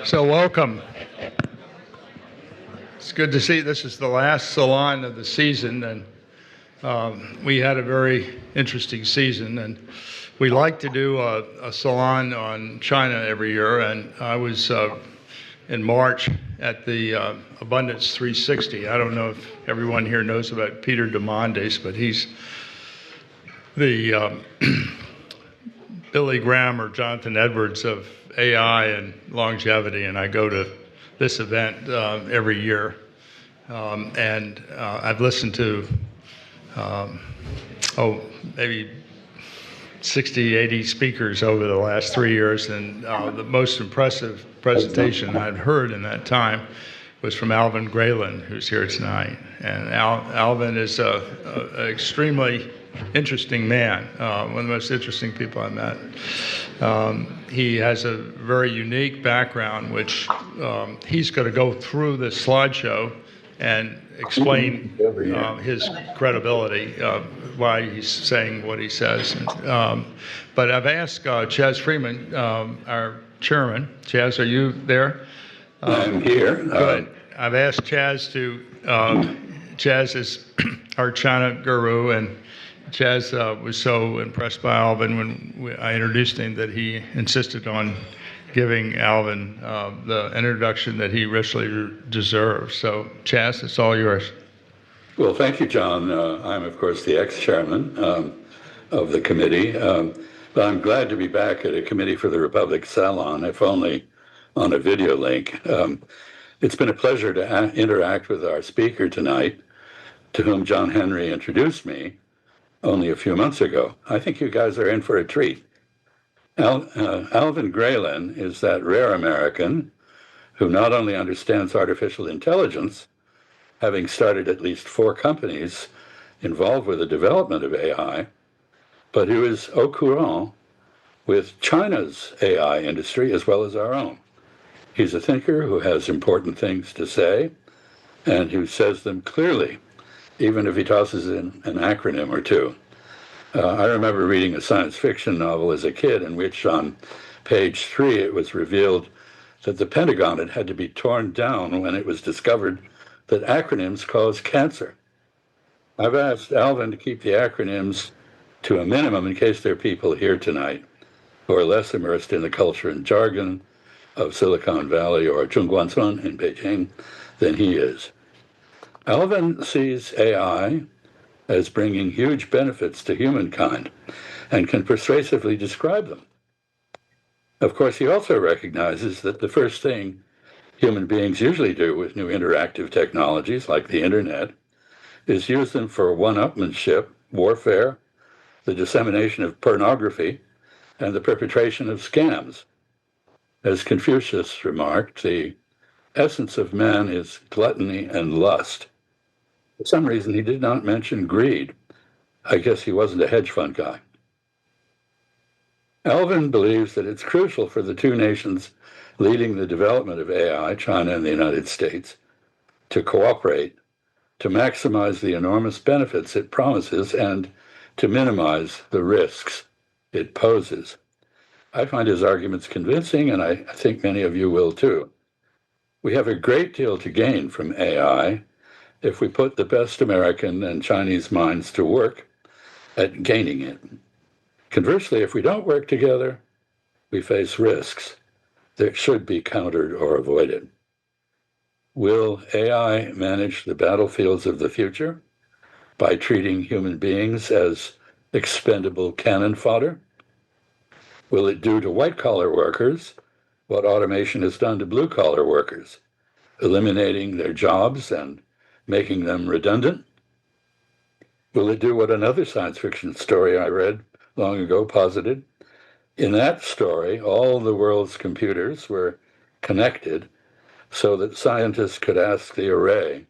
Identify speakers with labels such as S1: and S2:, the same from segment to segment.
S1: So welcome. It's good to see. This is the last salon of the season, and we had a very interesting season. And we like to do a salon on China every year. And I was in March at the Abundance 360. I don't know if everyone here knows about Peter Diamandis, but he's the Billy Graham or Jonathan Edwards of AI and longevity, and I go to this event every year. And I've listened to, maybe 60, 80 speakers over the last 3 years, and the most impressive presentation I'd heard in that time was from Alvin Graylin, who's here tonight. And Alvin is an extremely interesting man, one of the most interesting people I met. He has a very unique background, which he's going to go through this slideshow and explain his credibility, why he's saying what he says. But I've asked Chaz Freeman, our chairman. Chaz, are you there?
S2: I'm here.
S1: Good. I've asked Chaz to, Chaz is our China guru, and Chaz was so impressed by Alvin when I introduced him that he insisted on giving Alvin the introduction that he richly deserves. So, Chaz, it's all yours.
S2: Well, thank you, John. I'm, of course, the ex-chairman of the committee, but I'm glad to be back at a Committee for the Republic salon, if only on a video link. It's been a pleasure to interact with our speaker tonight, to whom John Henry introduced me only a few months ago. I think you guys are in for a treat. Alvin Graylin is that rare American who not only understands artificial intelligence, having started at least 4 companies involved with the development of AI, but who is au courant with China's AI industry as well as our own. He's a thinker who has important things to say and who says them clearly, even if he tosses in an acronym or two. I remember reading a science fiction novel as a kid in which on page 3 it was revealed that the Pentagon had to be torn down when it was discovered that acronyms cause cancer. I've asked Alvin to keep the acronyms to a minimum in case there are people here tonight who are less immersed in the culture and jargon of Silicon Valley or Zhongguancun in Beijing than he is. Alvin sees AI as bringing huge benefits to humankind and can persuasively describe them. Of course, he also recognizes that the first thing human beings usually do with new interactive technologies like the internet is use them for one-upmanship, warfare, the dissemination of pornography, and the perpetration of scams. As Confucius remarked, the essence of man is gluttony and lust. For some reason, he did not mention greed. I guess he wasn't a hedge fund guy. Alvin believes that it's crucial for the 2 nations leading the development of AI, China and the United States, to cooperate, to maximize the enormous benefits it promises, and to minimize the risks it poses. I find his arguments convincing, and I think many of you will too. We have a great deal to gain from AI if we put the best American and Chinese minds to work at gaining it. Conversely, if we don't work together, we face risks that should be countered or avoided. Will AI manage the battlefields of the future by treating human beings as expendable cannon fodder? Will it do to white-collar workers what automation has done to blue-collar workers, eliminating their jobs and making them redundant? Will it do what another science fiction story I read long ago posited? In that story, all the world's computers were connected so that scientists could ask the array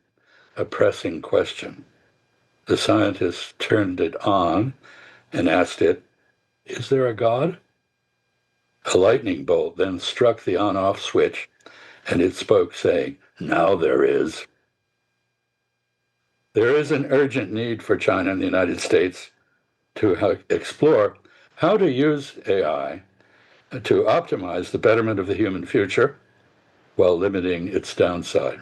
S2: a pressing question. The scientists turned it on and asked it, "Is there a God?" A lightning bolt then struck the on-off switch, and it spoke, saying, "Now there is." There is an urgent need for China and the United States to explore how to use AI to optimize the betterment of the human future while limiting its downside.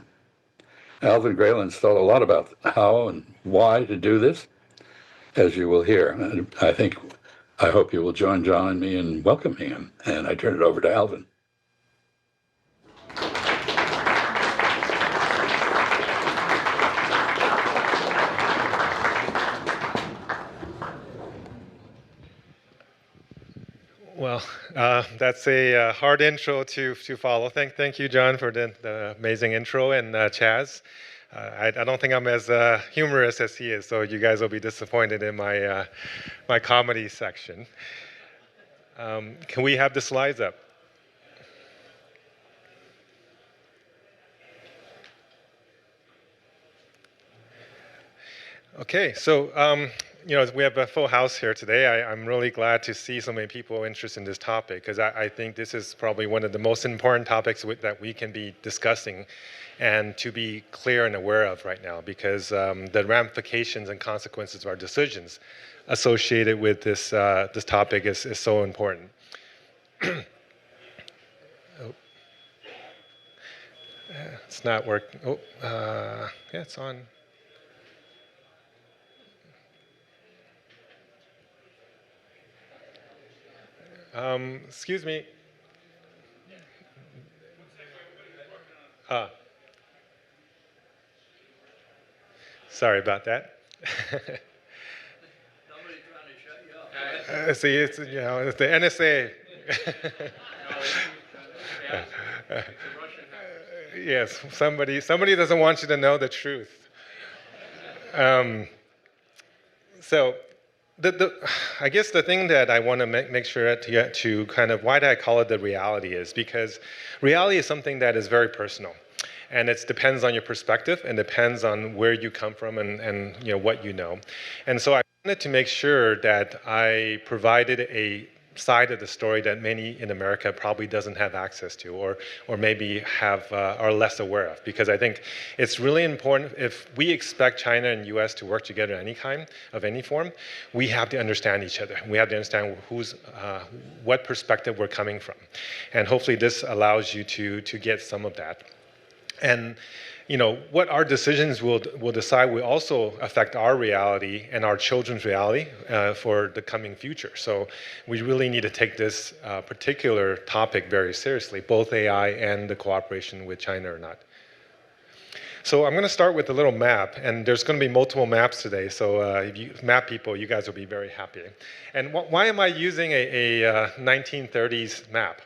S2: Alvin Graelen's thought a lot about how and why to do this, as you will hear. And I hope you will join John and me in welcoming him. And I turn it over to Alvin.
S3: Well, that's a hard intro to follow. Thank you, John, for the amazing intro, and Chaz. I don't think I'm as humorous as he is, so you guys will be disappointed in my my comedy section. Can we have the slides up? Okay, so we have a full house here today. I'm really glad to see so many people interested in this topic, because I think this is probably one of the most important topics that we can be discussing and to be clear and aware of right now, because the ramifications and consequences of our decisions associated with this this topic is so important. It's not working. Yeah, it's on. Excuse me. Sorry about that.
S4: Somebody's trying to shut you up.
S3: See, it's it's the NSA. Yes, somebody doesn't want you to know the truth. So, I guess the thing that I want to make sure to kind of, why do I call it the reality, is because reality is something that is very personal, and it depends on your perspective and depends on where you come from and what you know. And so I wanted to make sure that I provided a side of the story that many in America probably doesn't have access to, or maybe are less aware of, because I think it's really important. If we expect China and US to work together in any form, we have to understand each other. We have to understand what perspective we're coming from, and hopefully this allows you to get some of that. And what our decisions will decide will also affect our reality and our children's reality for the coming future. So we really need to take this particular topic very seriously, both AI and the cooperation with China or not. So I'm going to start with a little map, and there's going to be multiple maps today, so if you map people, you guys will be very happy. And why am I using a 1930s map?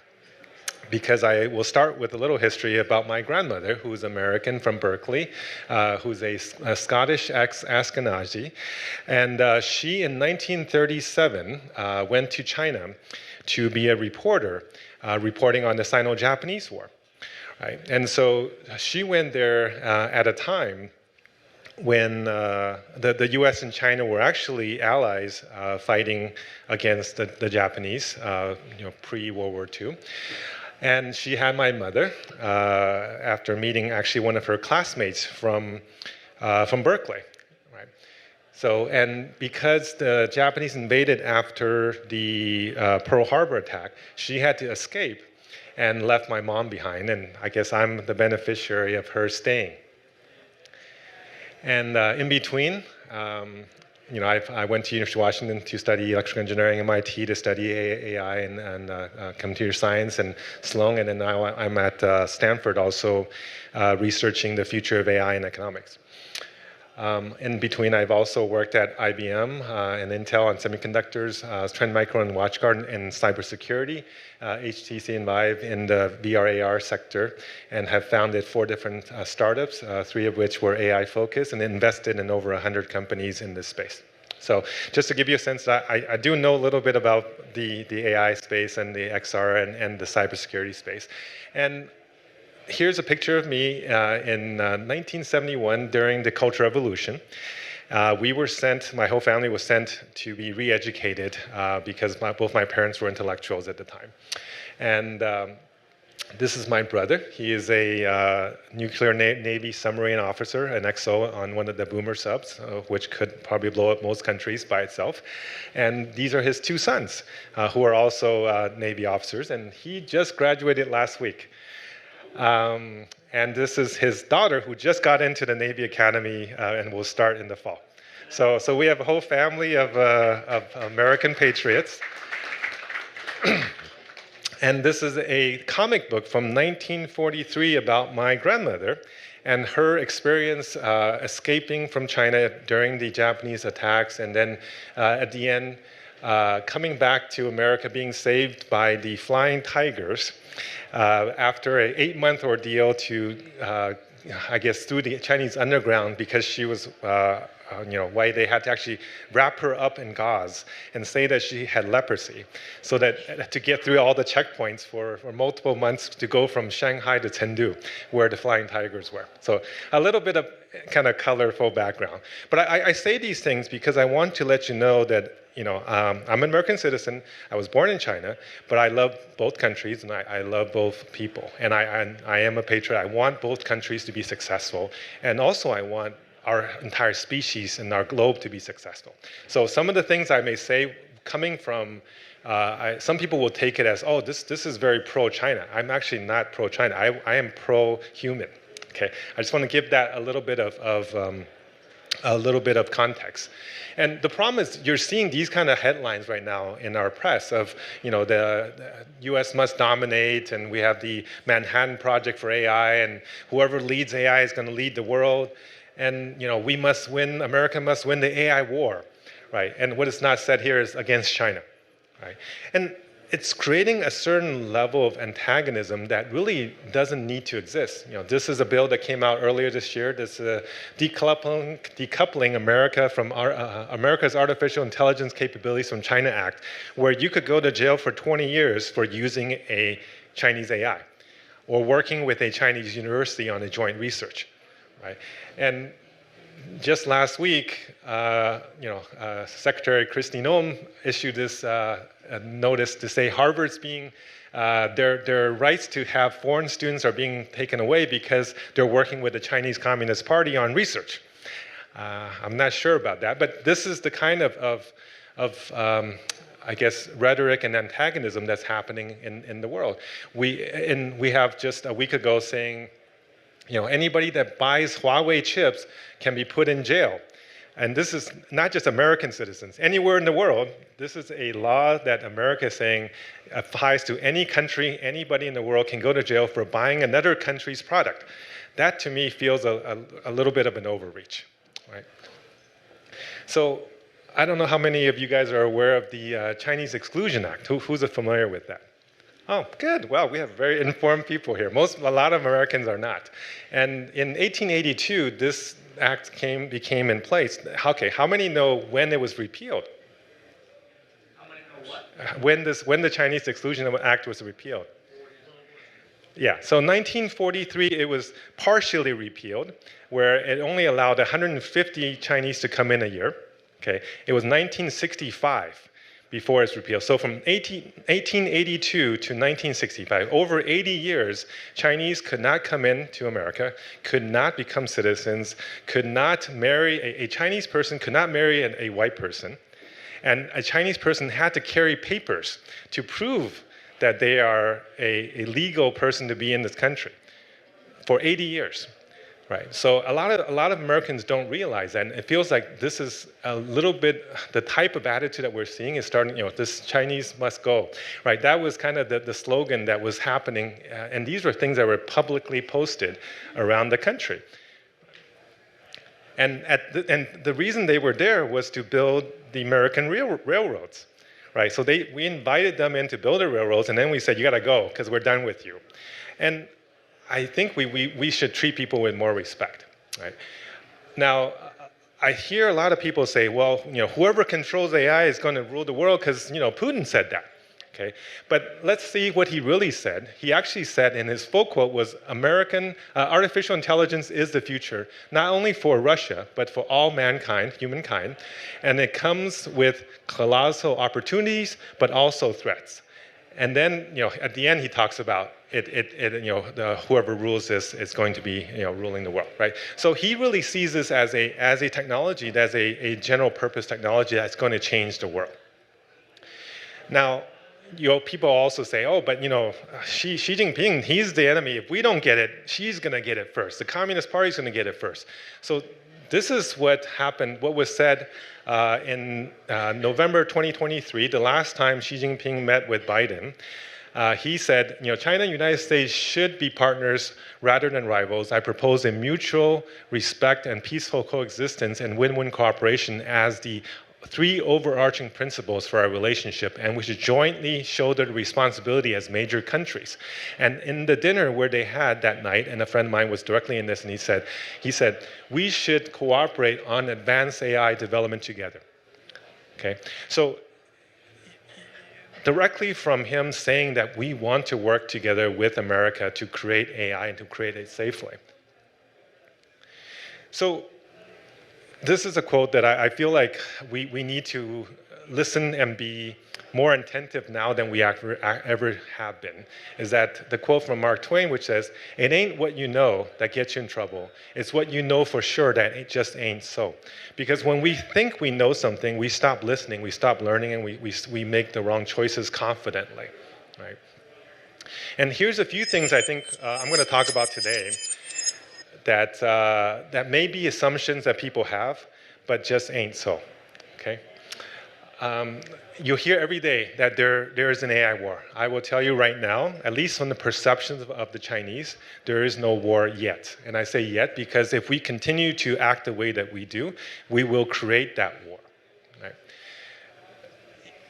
S3: Because I will start with a little history about my grandmother, who's American from Berkeley, who's a Scottish ex-Ashkenazi. And she, in 1937, went to China to be a reporter, reporting on the Sino-Japanese War. Right? And so she went there at a time when the US and China were actually allies fighting against the Japanese, pre-World War II. And she had my mother after meeting actually one of her classmates from Berkeley, right? So, and because the Japanese invaded after the Pearl Harbor attack, she had to escape and left my mom behind, and I guess I'm the beneficiary of her staying. And in between, I went to University of Washington to study electrical engineering, MIT to study AI and computer science and Sloan, and then now I'm at Stanford also researching the future of AI and economics. In between, I've also worked at IBM and Intel on semiconductors, Trend Micro and WatchGuard in cybersecurity, HTC and Vive in the VR/AR sector, and have founded 4 different startups, 3 of which were AI focused, and invested in over 100 companies in this space. So just to give you a sense, I do know a little bit about the AI space and the XR and the cybersecurity space. And here's a picture of me in 1971 during the Cultural Revolution. We were sent, my whole family was sent to be re-educated because both my parents were intellectuals at the time. And this is my brother. He is a nuclear Navy submarine officer, an XO on one of the boomer subs, which could probably blow up most countries by itself. And these are his 2 sons, who are also Navy officers, and he just graduated last week. And this is his daughter who just got into the Navy Academy and will start in the fall. So we have a whole family of American patriots. And this is a comic book from 1943 about my grandmother and her experience escaping from China during the Japanese attacks, and then at the end, coming back to America, being saved by the Flying Tigers after an 8-month ordeal to, I guess, through the Chinese underground because she was why they had to actually wrap her up in gauze and say that she had leprosy, so that to get through all the checkpoints for multiple months to go from Shanghai to Chengdu, where the Flying Tigers were. So a little bit of kind of colorful background. But I say these things because I want to let you know that I'm an American citizen. I was born in China, but I love both countries and I love both people. And I am a patriot. I want both countries to be successful, and also I want our entire species and our globe to be successful. So some of the things I may say coming from, some people will take it as, oh, this is very pro-China. I'm actually not pro-China. I am pro-human. Okay, I just want to give that a little bit of context. And the problem is you're seeing these kind of headlines right now in our press of, the US must dominate, and we have the Manhattan Project for AI, and whoever leads AI is going to lead the world. And we must win, America must win the AI war, right? And what is not said here is against China, right? And it's creating a certain level of antagonism that really doesn't need to exist. This is a bill that came out earlier this year. This decoupling America from America's Artificial Intelligence Capabilities from China Act, where you could go to jail for 20 years for using a Chinese AI or working with a Chinese university on a joint research. Right? And just last week, Secretary Kristi Noem issued this notice to say Harvard's being, their rights to have foreign students are being taken away because they're working with the Chinese Communist Party on research. I'm not sure about that, but this is the kind of I guess, rhetoric and antagonism that's happening in the world. We have just a week ago saying, anybody that buys Huawei chips can be put in jail. And this is not just American citizens. Anywhere in the world, this is a law that America is saying applies to any country. Anybody in the world can go to jail for buying another country's product. That, to me, feels a little bit of an overreach, right? So I don't know how many of you guys are aware of the Chinese Exclusion Act. Who's familiar with that? Oh, good. Well, we have very informed people here. A lot of Americans are not. And in 1882, this act became in place. Okay, how many know when it was repealed?
S4: How many know what?
S3: When the Chinese Exclusion Act was repealed? Yeah, so 1943, it was partially repealed, where it only allowed 150 Chinese to come in a year. Okay, it was 1965. Before it's repealed. So from 1882 to 1965, over 80 years, Chinese could not come into America, could not become citizens, could not marry, a Chinese person could not marry a white person, and a Chinese person had to carry papers to prove that they are a legal person to be in this country for 80 years. Right. So a lot of Americans don't realize that, and it feels like this is a little bit the type of attitude that we're seeing is starting. This Chinese must go. Right. That was kind of the slogan that was happening, and these were things that were publicly posted around the country. And the reason they were there was to build the American railroads. Right. So we invited them in to build the railroads, and then we said, you got to go because we're done with you. And I think we should treat people with more respect, right? Now, I hear a lot of people say, well, whoever controls AI is going to rule the world because, Putin said that, okay? But let's see what he really said. He actually said, in his full quote was, artificial intelligence is the future, not only for Russia, but for all mankind, humankind, and it comes with colossal opportunities, but also threats. And then, at the end, he talks about whoever rules this is going to be, ruling the world, right? So he really sees this as a technology, as a general purpose technology that's going to change the world. Now, people also say, oh, but Xi Jinping, he's the enemy. If we don't get it, Xi's going to get it first. The Communist Party is going to get it first. So this is what happened, what was said in November 2023, the last time Xi Jinping met with Biden. He said, China and the United States should be partners rather than rivals. I propose a mutual respect and peaceful coexistence and win-win cooperation as the 3 overarching principles for our relationship, and we should jointly shoulder the responsibility as major countries. And in the dinner where they had that night, and a friend of mine was directly in this, and he said, we should cooperate on advanced AI development together. Okay, so directly from him saying that we want to work together with America to create AI and to create it safely. So this is a quote that I feel like we need to listen and be more attentive now than we ever have been, is that the quote from Mark Twain, which says, it ain't what you know that gets you in trouble. It's what you know for sure that it just ain't so. Because when we think we know something, we stop listening, we stop learning, and we make the wrong choices confidently, right? And here's a few things I think I'm going to talk about today that may be assumptions that people have, but just ain't so, okay? You hear every day that there is an AI war. I will tell you right now, at least from the perceptions of the Chinese, there is no war yet. And I say yet because if we continue to act the way that we do, we will create that war. Right?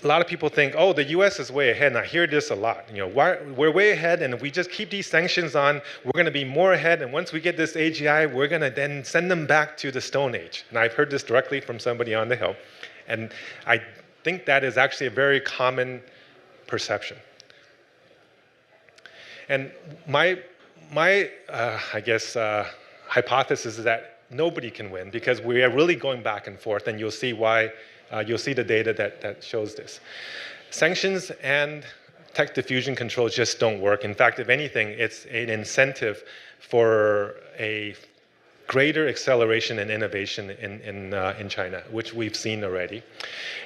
S3: A lot of people think, oh, the US is way ahead, and I hear this a lot. We're way ahead, and if we just keep these sanctions on, we're going to be more ahead, and once we get this AGI, we're going to then send them back to the Stone Age. And I've heard this directly from somebody on the Hill. And I think that is actually a very common perception. And my I guess, hypothesis is that nobody can win because we are really going back and forth, and you'll see why, you'll see the data that shows this. Sanctions and tech diffusion controls just don't work. In fact, if anything, it's an incentive for a greater acceleration and innovation in China, which we've seen already.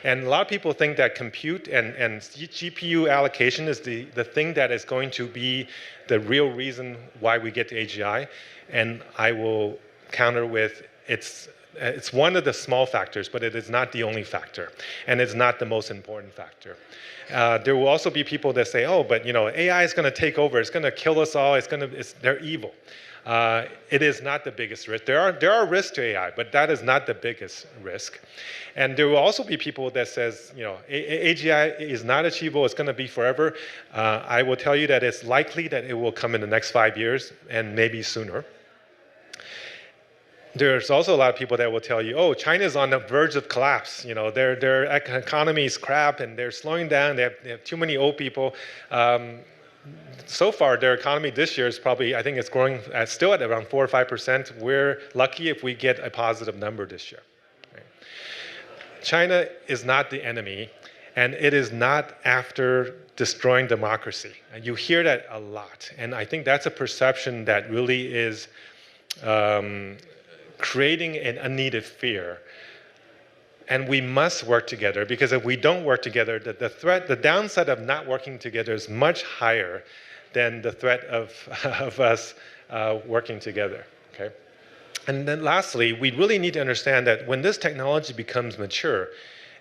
S3: And a lot of people think that compute and GPU allocation is the thing that is going to be the real reason why we get to AGI. And I will counter with it's one of the small factors, but it is not the only factor. And it's not the most important factor. There will also be people that say, oh, but AI is going to take over. It's going to kill us all. They're evil. It is not the biggest risk. There are risks to AI, but that is not the biggest risk. And there will also be people that says, AGI is not achievable. It's going to be forever. I will tell you that it's likely that it will come in the next 5 years and maybe sooner. There's also a lot of people that will tell you, oh, China's on the verge of collapse. Their economy is crap and they're slowing down. They have too many old people. So far, their economy this year is probably, I think it's growing still at around 4 or 5%. We're lucky if we get a positive number this year. Right? China is not the enemy, and it is not after destroying democracy. And you hear that a lot, and I think that's a perception that really is creating an unneeded fear. And we must work together, because if we don't work together, the downside of not working together is much higher than the threat of us working together, okay? And then lastly, we really need to understand that when this technology becomes mature,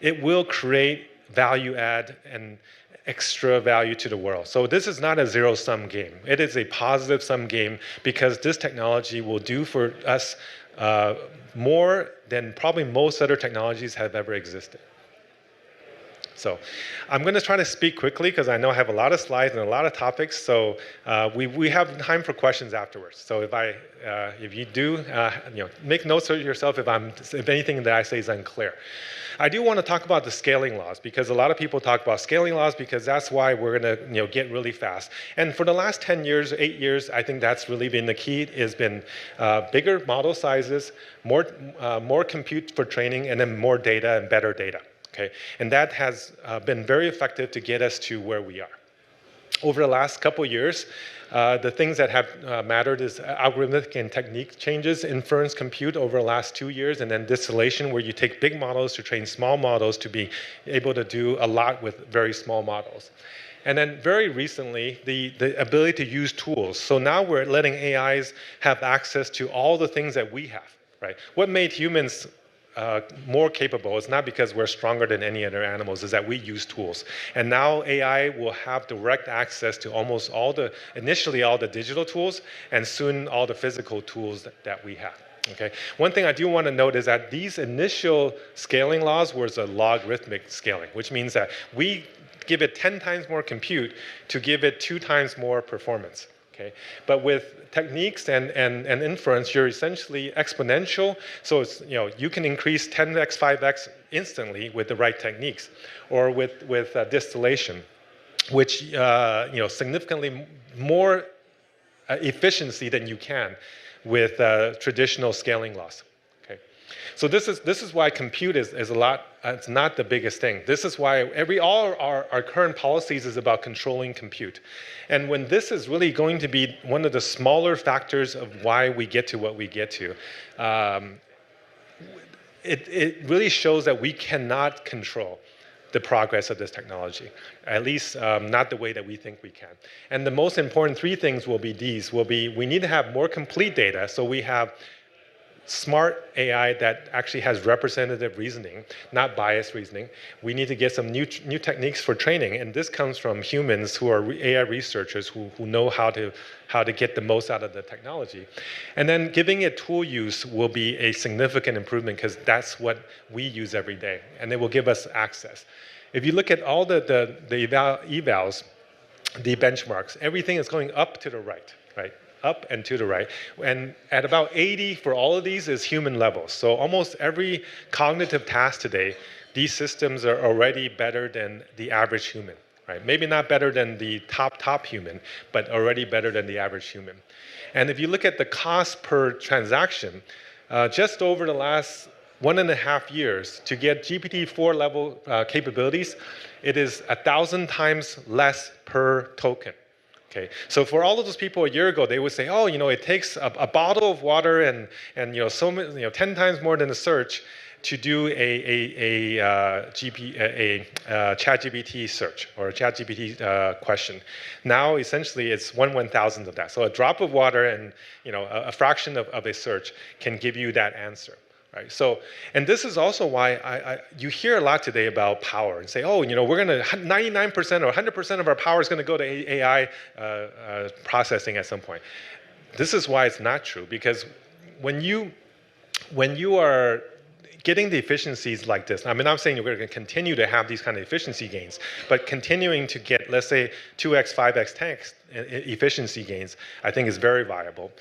S3: it will create value add and extra value to the world. So this is not a zero-sum game. It is a positive-sum game because this technology will do for us more than probably most other technologies have ever existed. So I'm going to try to speak quickly because I know I have a lot of slides and a lot of topics. So we have time for questions afterwards. So if you do, make notes of yourself if anything that I say is unclear. I do want to talk about the scaling laws because a lot of people talk about scaling laws because that's why we're going to get really fast. And for the last 10 years, 8 years, I think that's really been the key. Has been bigger model sizes, more compute for training, and then more data and better data. Okay, and that has been very effective to get us to where we are. over the last couple of years, the things that have mattered is algorithmic and technique changes, inference compute over the last 2 years, and then distillation, where you take big models to train small models to be able to do a lot with very small models. And then very recently, the ability to use tools. So now we're letting AIs have access to all the things that we have, right? What made humans more capable is not because we're stronger than any other animals, is that we use tools. And now AI will have direct access to almost initially all the digital tools, and soon all the physical tools that we have. Okay. One thing I do want to note is that these initial scaling laws was a logarithmic scaling, which means that we give it 10 times more compute to give it 2 times more performance. Okay. But with techniques and inference, you're essentially exponential. So it's, you can increase 10x, 5x instantly with the right techniques, or with distillation, which significantly more efficiency than you can with traditional scaling laws. Okay. So this is why compute is a lot. It's not the biggest thing. This is why all our current policies is about controlling compute. And when this is really going to be one of the smaller factors of why we get to what we get to, it really shows that we cannot control the progress of this technology, at least not the way that we think we can. And the most important 3 things will be these. We need to have more complete data, so we have smart AI that actually has representative reasoning, not biased reasoning. We need to get some new techniques for training, and this comes from humans who are AI researchers who know how to get the most out of the technology. And then giving it tool use will be a significant improvement, because that's what we use every day, and it will give us access. If you look at all the evals, the benchmarks, everything is going up to the right, right? Up and to the right. And at about 80 for all of these is human levels. So almost every cognitive task today, these systems are already better than the average human, right? Maybe not better than the top human, but already better than the average human. And if you look at the cost per transaction, just over the last 1.5 years to get GPT-4 level capabilities, it is 1,000 times less per token. Okay, so for all of those people a year ago, they would say, oh, it takes a bottle of water and 10 times more than a search to do a ChatGPT search or a ChatGPT question. Now, essentially, it's 1/1000th of that. So a drop of water and a fraction of a search can give you that answer. Right. So, and this is also why you hear a lot today about power and say, oh, we're going to 99% or 100% of our power is going to go to AI processing at some point. This is why it's not true, because when you are getting the efficiencies like this, I'm not saying you're going to continue to have these kind of efficiency gains, but continuing to get, let's say, 2x, 5x, 10x efficiency gains, I think is very viable.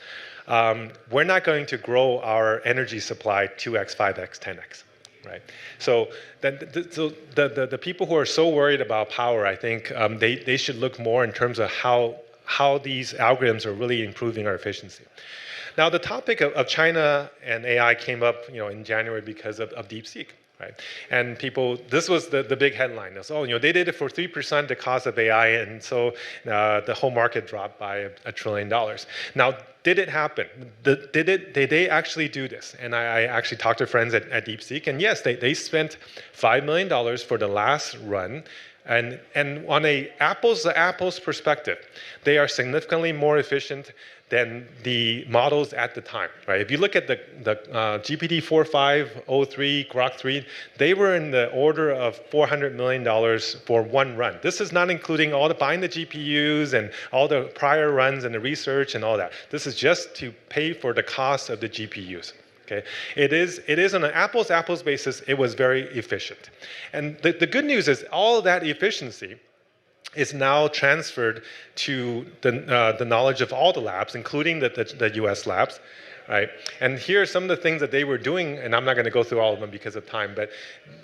S3: We're not going to grow our energy supply 2x, 5x, 10x, right? So the people who are so worried about power, I think they should look more in terms of how these algorithms are really improving our efficiency. Now, the topic of China and AI came up, in January because of DeepSeek. Right. And this was the big headline. It was, they did it for 3% the cost of AI, and so the whole market dropped by $1 trillion. Now, did it happen? Did they actually do this? And I actually talked to friends at DeepSeek, and yes, they spent $5 million for the last run. And on a apples-to-apples perspective, they are significantly more efficient than the models at the time, right? If you look at the GPT-4.5, O3, Grok 3, they were in the order of $400 million for one run. This is not including all the buying the GPUs and all the prior runs and the research and all that. This is just to pay for the cost of the GPUs. Okay, it is on an apples-to-apples basis. It was very efficient, and the good news is all of that efficiency is now transferred to the knowledge of all the labs, including the U.S. labs, right? And here are some of the things that they were doing, and I'm not going to go through all of them because of time, but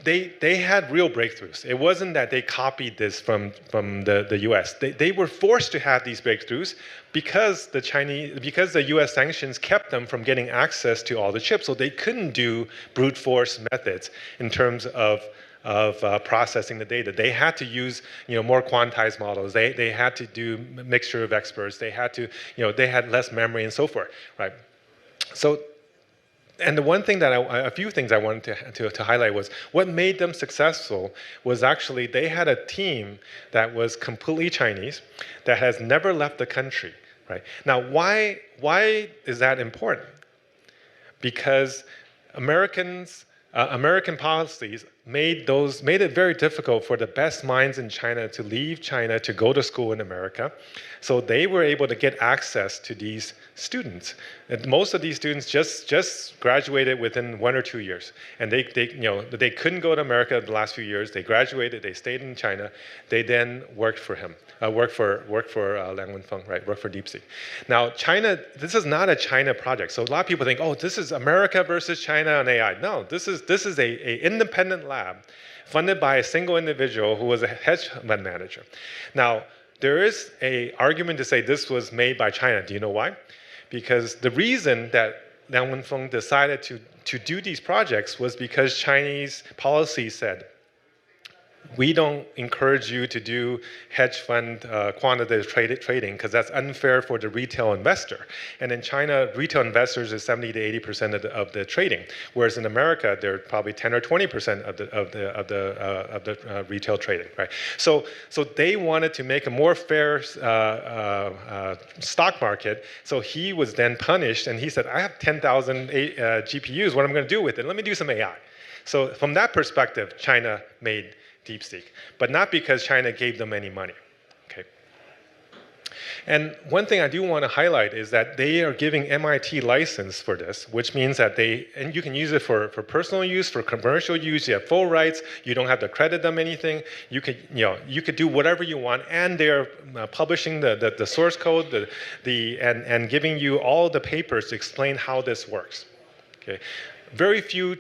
S3: they had real breakthroughs. It wasn't that they copied this from the U.S. They were forced to have these breakthroughs because the U.S. sanctions kept them from getting access to all the chips, so they couldn't do brute force methods in terms of processing the data. They had to use more quantized models. They had to do a mixture of experts. They had to they had less memory and so forth, right? So. And the one thing that a few things I wanted to highlight was what made them successful was actually they had a team that was completely Chinese, that has never left the country, right? Now, why is that important? Because American policies made it very difficult for the best minds in China to leave China to go to school in America. So they were able to get access to these students. And most of these students just graduated within 1 or 2 years. And they couldn't go to America the last few years. They graduated, they stayed in China. They then worked for him, worked for Liang Wenfeng, right? Worked for DeepSeek. Now, China, this is not a China project. So a lot of people think, oh, this is America versus China on AI. No, this is a independent lab funded by a single individual who was a hedge fund manager. Now, there is an argument to say this was made by China. Do you know why? Because the reason that Liang Wenfeng decided to do these projects was because Chinese policy said, we don't encourage you to do hedge fund quantitative trading because that's unfair for the retail investor. And in China, retail investors is 70 to 80% of the trading, whereas in America, they're probably 10 or 20% of the retail trading, right? So they wanted to make a more fair stock market. So he was then punished, and he said, I have 10,000 GPUs. What am I going to do with it? Let me do some AI. So from that perspective, China made DeepSeek, but not because China gave them any money, okay? And one thing I do want to highlight is that they are giving MIT license for this, which means that and you can use it for personal use, for commercial use, you have full rights, you don't have to credit them anything, you could do whatever you want, and they're publishing the source code, and giving you all the papers to explain how this works, okay? Very few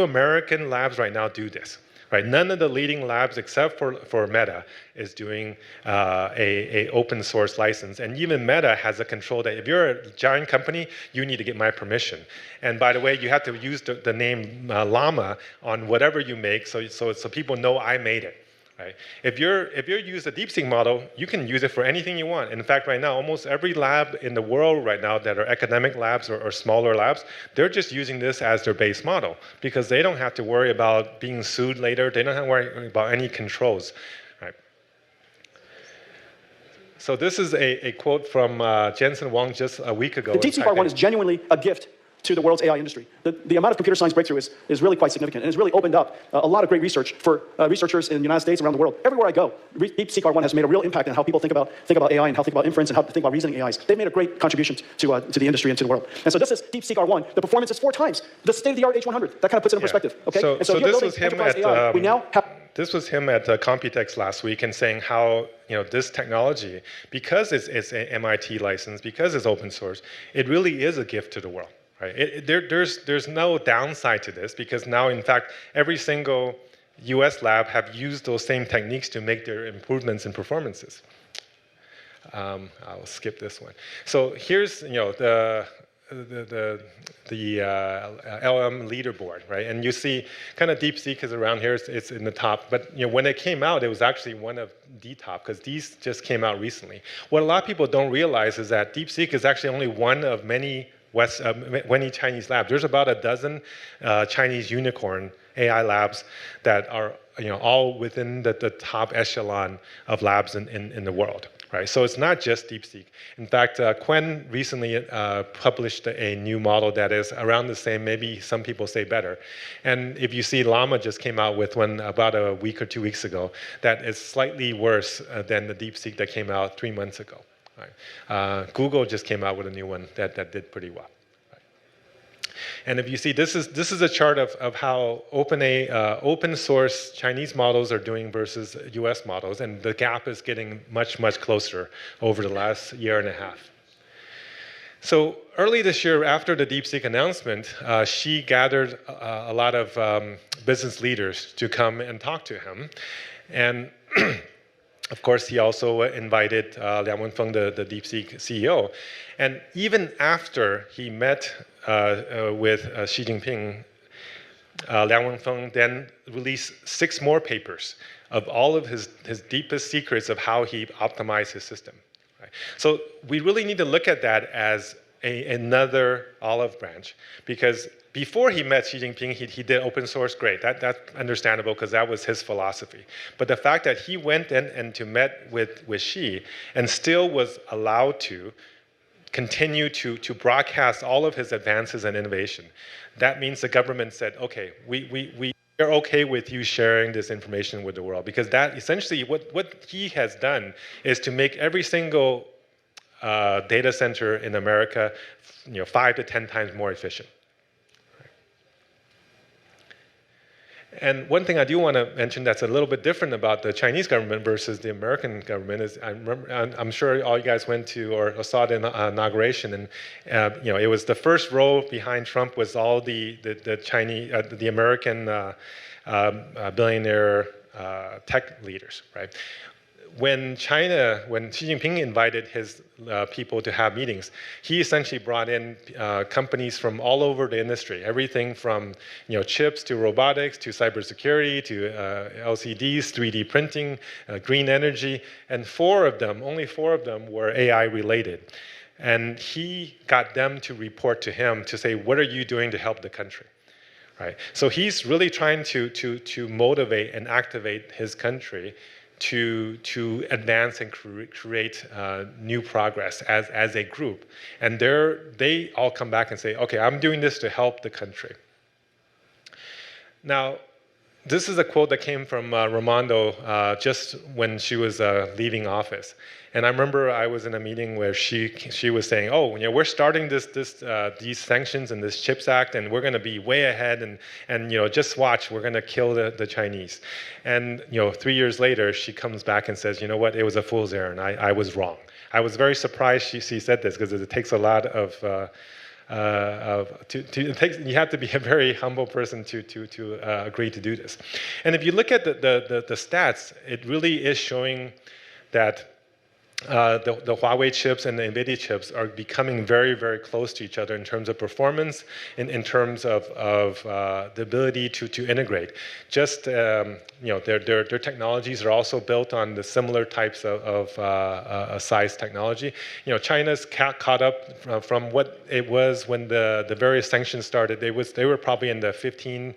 S3: American labs right now do this. Right, none of the leading labs, except for Meta, is doing a open source license. And even Meta has a control that if you're a giant company, you need to get my permission. And by the way, you have to use the name Llama on whatever you make, so people know I made it. Right? If you use a DeepSeek model, you can use it for anything you want. In fact, right now, almost every lab in the world right now that are academic labs or smaller labs, they're just using this as their base model because they don't have to worry about being sued later. They don't have to worry about any controls. Right? So this is a quote from Jensen Huang just a week ago.
S5: The DeepSeek R1 is genuinely a gift to the world's AI industry. The amount of computer science breakthrough is really quite significant, and it's really opened up a lot of great research for researchers in the United States and around the world. Everywhere I go, DeepSeek R1 has made a real impact on how people think about AI and how think about inference and how to think about reasoning AIs. They've made a great contribution to the industry and to the world. And so this is DeepSeek R1. The performance is 4 times the state-of-the-art H100. That kind of puts it in perspective. Okay.
S3: So this was him at
S5: AI. We now have.
S3: This was him at Computex last week and saying how this technology, because it's an MIT license, because it's open source, it really is a gift to the world. Right? There's no downside to this because now, in fact, every single US lab have used those same techniques to make their improvements in performances. I'll skip this one. So here's the LM leaderboard, right? And you see kind of DeepSeek is around here, it's in the top, but when it came out, it was actually one of the top because these just came out recently. What a lot of people don't realize is that DeepSeek is actually only one of many Chinese labs. There's about a dozen Chinese unicorn AI labs that are all within the top echelon of labs in the world. Right? So it's not just DeepSeek. In fact, Quen recently published a new model that is around the same, maybe some people say better. And if you see, Llama just came out with one about a week or 2 weeks ago that is slightly worse than the DeepSeek that came out 3 months ago. Right. Google just came out with a new one that did pretty well. Right. And if you see, this is a chart of how open source Chinese models are doing versus US models, and the gap is getting much, much closer over the last year and a half. So early this year, after the DeepSeek announcement, she gathered a lot of business leaders to come and talk to him. And of course, he also invited Liang Wenfeng, the DeepSeek CEO. And even after he met with Xi Jinping, Liang Wenfeng then released 6 more papers of all of his deepest secrets of how he optimized his system. Right? So we really need to look at that as another olive branch, because before he met Xi Jinping, he did open source, great. That's understandable because that was his philosophy. But the fact that he went in and met with Xi and still was allowed to continue to broadcast all of his advances and innovation, that means the government said, okay, we are okay with you sharing this information with the world, because that essentially what he has done is to make every single data center in America 5 to 10 times more efficient. And one thing I do want to mention that's a little bit different about the Chinese government versus the American government is, I'm sure all you guys went to or saw the inauguration, and it was the first row behind Trump was all the Chinese, the American billionaire tech leaders, right? When Xi Jinping invited his people to have meetings, he essentially brought in companies from all over the industry, everything from chips to robotics to cybersecurity to LCDs, 3D printing, green energy, and only four of them were AI related. And he got them to report to him to say, what are you doing to help the country? Right? So he's really trying to motivate and activate his country to advance and create new progress as a group. And they all come back and say, okay, I'm doing this to help the country. Now, this is a quote that came from Raimondo just when she was leaving office. And I remember I was in a meeting where she was saying, oh, we're starting these sanctions and this CHIPS Act, and we're going to be way ahead, and just watch, we're going to kill the Chinese. And 3 years later, she comes back and says, you know what, it was a fool's errand. I was wrong. I was very surprised she said this, because it takes a lot of you have to be a very humble person to agree to do this. And if you look at the stats, it really is showing that the Huawei chips and the NVIDIA chips are becoming very, very close to each other in terms of performance, in terms of the ability to integrate. Just their technologies are also built on the similar types of size technology. China's caught up from what it was when the various sanctions started. They were probably in the 15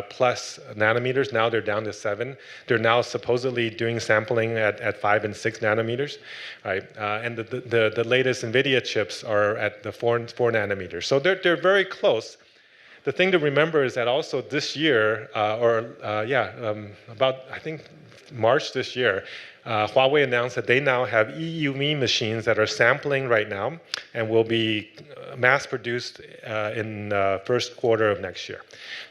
S3: plus nanometers. Now they're down to 7. They're now supposedly doing sampling at 5 and 6 nanometers. Right, and the latest NVIDIA chips are at the 4 nanometers. So they're very close. The thing to remember is that also this year, about I think March this year, Huawei announced that they now have EUV machines that are sampling right now and will be mass-produced in first quarter of next year.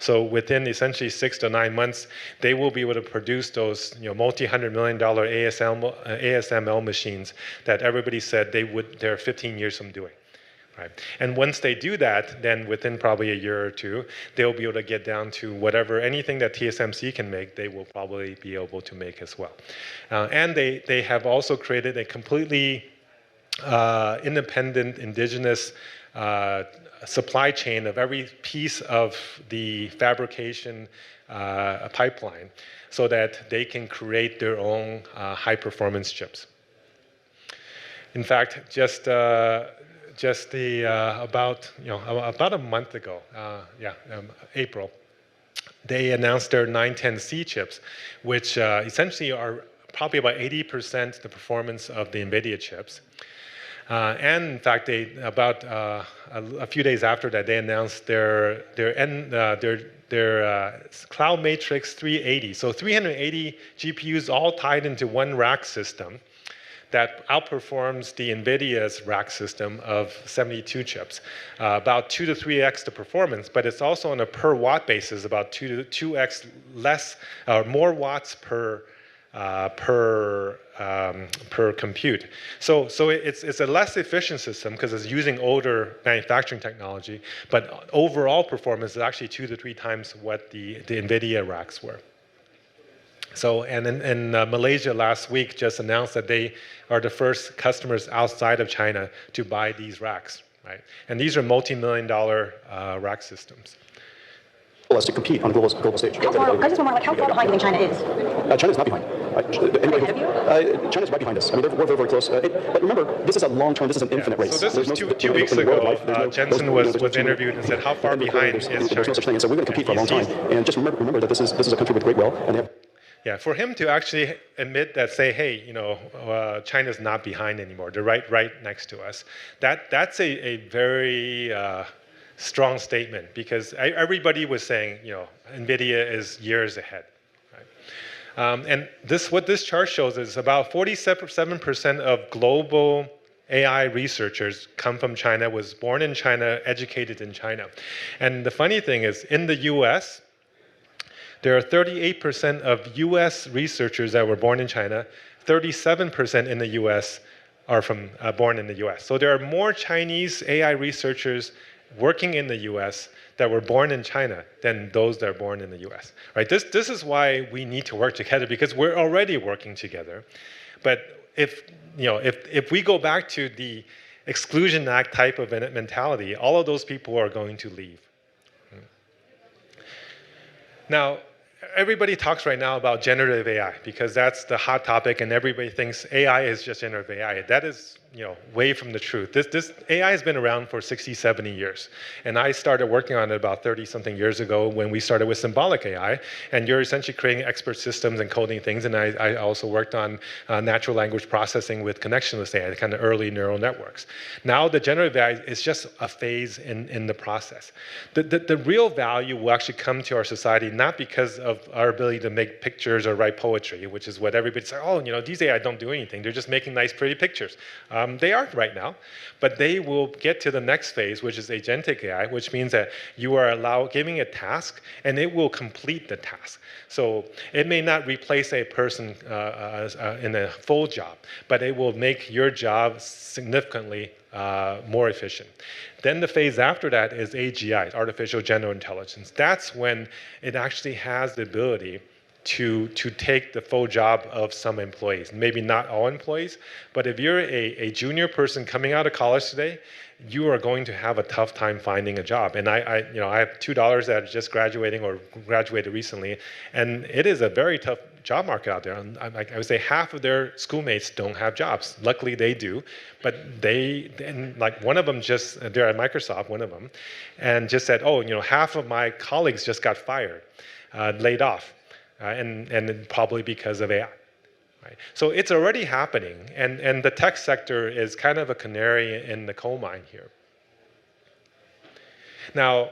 S3: So within essentially 6 to 9 months, they will be able to produce those multi-$100-million ASML machines that everybody said they're 15 years from doing. Right. And once they do that, then within probably a year or two, they'll be able to get down to anything that TSMC can make, they will probably be able to make as well. And they have also created a completely independent, indigenous supply chain of every piece of the fabrication pipeline, so that they can create their own high-performance chips. In fact, about a month ago, April, they announced their 910C chips, which essentially are probably about 80% the performance of the NVIDIA chips. And in fact, a few days after that, they announced their Cloud Matrix 380. So 380 GPUs all tied into one rack system that outperforms the NVIDIA's rack system of 72 chips, about 2 to 3x the performance, but it's also on a per watt basis, about 2 to 2x less, more watts per compute. So it's a less efficient system because it's using older manufacturing technology, but overall performance is actually 2 to 3 times what the NVIDIA racks were. So, and in Malaysia last week just announced that they are the first customers outside of China to buy these racks, right? And these are multi-million-dollar rack systems.
S5: us to compete on a global stage.
S6: I just want to know, like, how far behind do you think China is?
S5: China's not behind. China's right behind us. I mean, we're very, very close. But remember, this is a long term. This is an infinite race.
S3: So this was two weeks ago. Jensen was interviewed and said, "How far behind is China?"
S5: There's no such thing. And so we're going to compete for a long time. And just remember that this is a country with great will, and they have.
S3: Yeah, for him to actually admit that, say, hey, China's not behind anymore. They're right next to us. That's a very strong statement, because everybody was saying, NVIDIA is years ahead. Right? And what this chart shows is about 47% of global AI researchers come from China, was born in China, educated in China. And the funny thing is, in the US, there are 38% of US researchers that were born in China, 37% in the US are born in the US. So there are more Chinese AI researchers working in the US that were born in China than those that are born in the US. Right? This is why we need to work together, because we're already working together. But if we go back to the Exclusion Act type of mentality, all of those people are going to leave. Now, everybody talks right now about generative AI, because that's the hot topic, and everybody thinks AI is just generative AI. That is, way from the truth. This AI has been around for 60, 70 years. And I started working on it about 30-something years ago when we started with symbolic AI. And you're essentially creating expert systems and coding things. And I also worked on natural language processing with connectionless AI, the kind of early neural networks. Now the generative AI is just a phase in the process. The real value will actually come to our society, not because of our ability to make pictures or write poetry, which is what everybody says, these AI don't do anything. They're just making nice, pretty pictures. They are right now, but they will get to the next phase, which is agentic AI, which means that you are giving it a task, and it will complete the task. So it may not replace a person in a full job, but it will make your job significantly more efficient. Then the phase after that is AGI, artificial general intelligence. That's when it actually has the ability to take the full job of some employees. Maybe not all employees, but if you're a junior person coming out of college today, you are going to have a tough time finding a job. And I have two daughters that are just graduating or graduated recently, and it is a very tough job market out there. I would say half of their schoolmates don't have jobs. Luckily, they do, but one of them they're at Microsoft, one of them, and just said, half of my colleagues just got fired, laid off. And probably because of AI. Right? So it's already happening, and the tech sector is kind of a canary in the coal mine here. Now,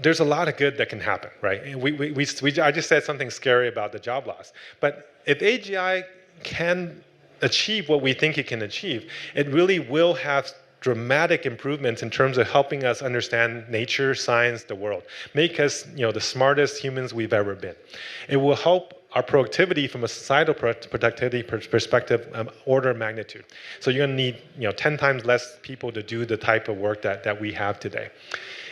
S3: there's a lot of good that can happen, right? I just said something scary about the job loss, but if AGI can achieve what we think it can achieve, it really will have dramatic improvements in terms of helping us understand nature, science, the world. Make us, the smartest humans we've ever been. It will help our productivity from a societal productivity perspective, order of magnitude. So you're going to need, 10 times less people to do the type of work that we have today.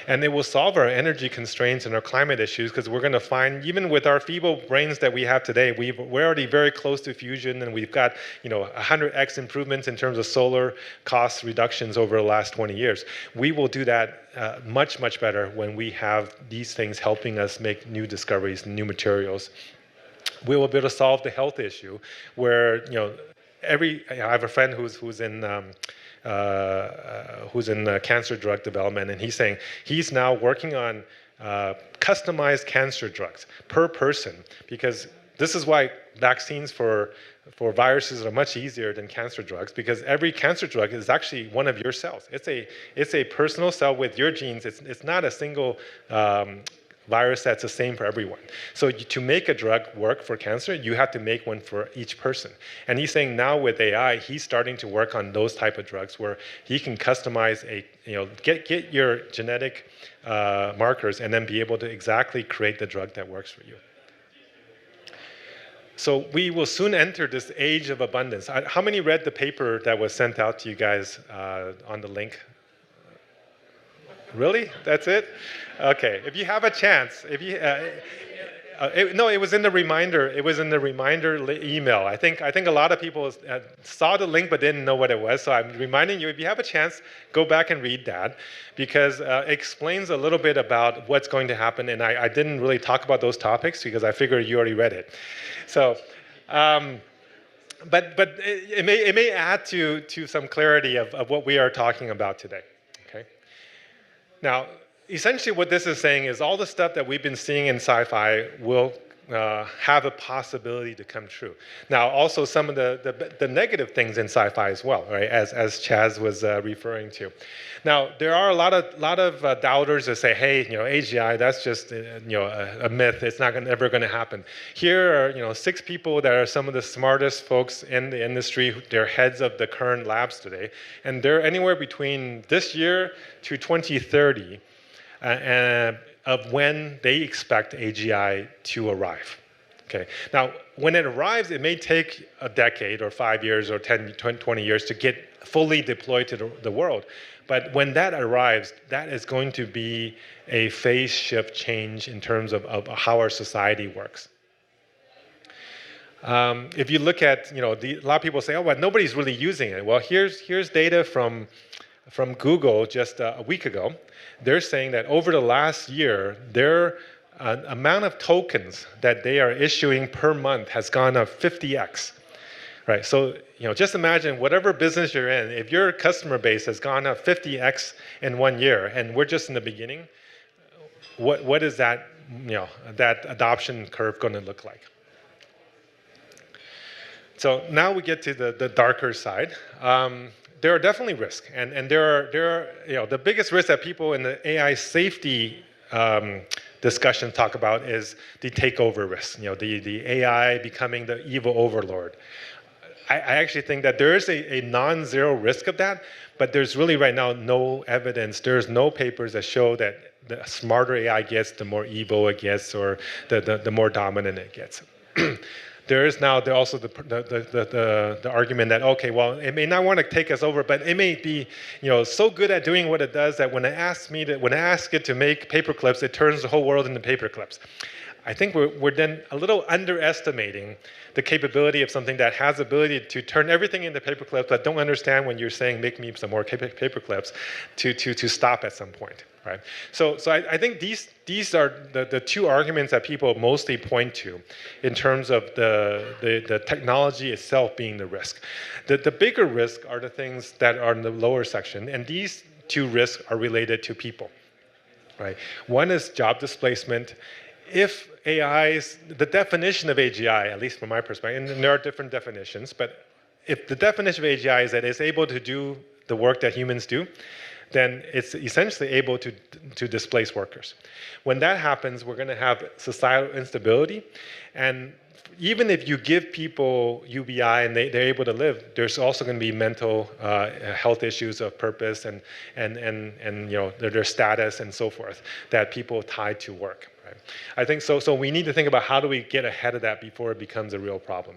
S3: And it will solve our energy constraints and our climate issues, because we're going to find, even with our feeble brains that we have today, we're already very close to fusion, and we've got 100x improvements in terms of solar cost reductions over the last 20 years. We will do that much, much better when we have these things helping us make new discoveries, new materials. We will be able to solve the health issue, where I have a friend who's in cancer drug development, and he's saying he's now working on customized cancer drugs per person, because this is why vaccines for viruses are much easier than cancer drugs, because every cancer drug is actually one of your cells. It's a personal cell with your genes. It's not a single virus that's the same for everyone. So to make a drug work for cancer, you have to make one for each person. And he's saying now with AI, he's starting to work on those type of drugs where he can customize get your genetic markers and then be able to exactly create the drug that works for you. So we will soon enter this age of abundance. How many read the paper that was sent out to you guys on the link? Really? That's it? Okay. If you have a chance, No, it was in the reminder. It was in the reminder email. I think a lot of people saw the link but didn't know what it was. So I'm reminding you, if you have a chance, go back and read that, because it explains a little bit about what's going to happen. And I didn't really talk about those topics because I figured you already read it. So, but it may add to some clarity of what we are talking about today. Okay. Now, essentially what this is saying is all the stuff that we've been seeing in sci-fi will have a possibility to come true. Now, also some of the negative things in sci-fi as well, right? As Chaz was referring to. Now, there are a lot of doubters that say, hey, AGI, that's just a myth. It's not ever going to happen. Here are 6 people that are some of the smartest folks in the industry. They're heads of the current labs today, and they're anywhere between this year to 2030. Of when they expect AGI to arrive. Okay. Now, when it arrives, it may take a decade or 5 years or 10, 20 years to get fully deployed to the world. But when that arrives, that is going to be a phase shift change in terms of how our society works. If you look at, a lot of people say, oh, well, nobody's really using it. Well, here's data from Google just a week ago. They're saying that over the last year, their amount of tokens that they are issuing per month has gone up 50x. Right. So just imagine whatever business you're in, if your customer base has gone up 50x in 1 year, and we're just in the beginning, what is that that adoption curve going to look like? So now we get to the darker side. There are definitely risks, and there are the biggest risk that people in the AI safety discussion talk about is the takeover risk. The AI becoming the evil overlord. I actually think that there is a non-zero risk of that, but there's really right now no evidence. There's no papers that show that the smarter AI gets, the more evil it gets, or the more dominant it gets. There is now also the argument that, okay, well, it may not want to take us over, but it may be so good at doing what it does that when I ask it to make paperclips, it turns the whole world into paperclips. I think we're then a little underestimating the capability of something that has the ability to turn everything into paperclips, but don't understand when you're saying make me some more paperclips to stop at some point, right? So I think these are the 2 arguments that people mostly point to in terms of the technology itself being the risk. The bigger risk are the things that are in the lower section, and these 2 risks are related to people, right? One is job displacement. If the definition of AGI, at least from my perspective, and there are different definitions, but if the definition of AGI is that it's able to do the work that humans do, then it's essentially able to displace workers. When that happens, we're going to have societal instability, and even if you give people UBI and they're able to live, there's also going to be mental health issues of purpose and their status and so forth that people tie to work. Right? I think so we need to think about how do we get ahead of that before it becomes a real problem.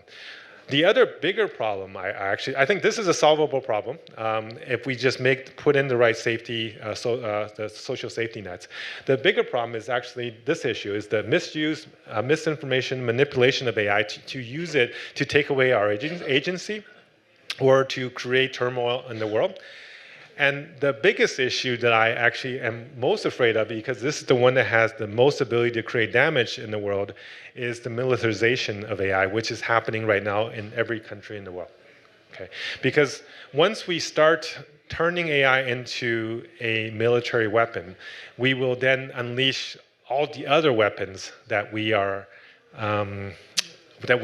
S3: The other bigger problem, I think this is a solvable problem if we just put in the right safety, the social safety nets. The bigger problem is actually this issue, is the misuse, misinformation, manipulation of AI to use it to take away our agency or to create turmoil in the world. And the biggest issue that I actually am most afraid of, because this is the one that has the most ability to create damage in the world, is the militarization of AI, which is happening right now in every country in the world. Okay? Because once we start turning AI into a military weapon, we will then unleash all the other weapons that we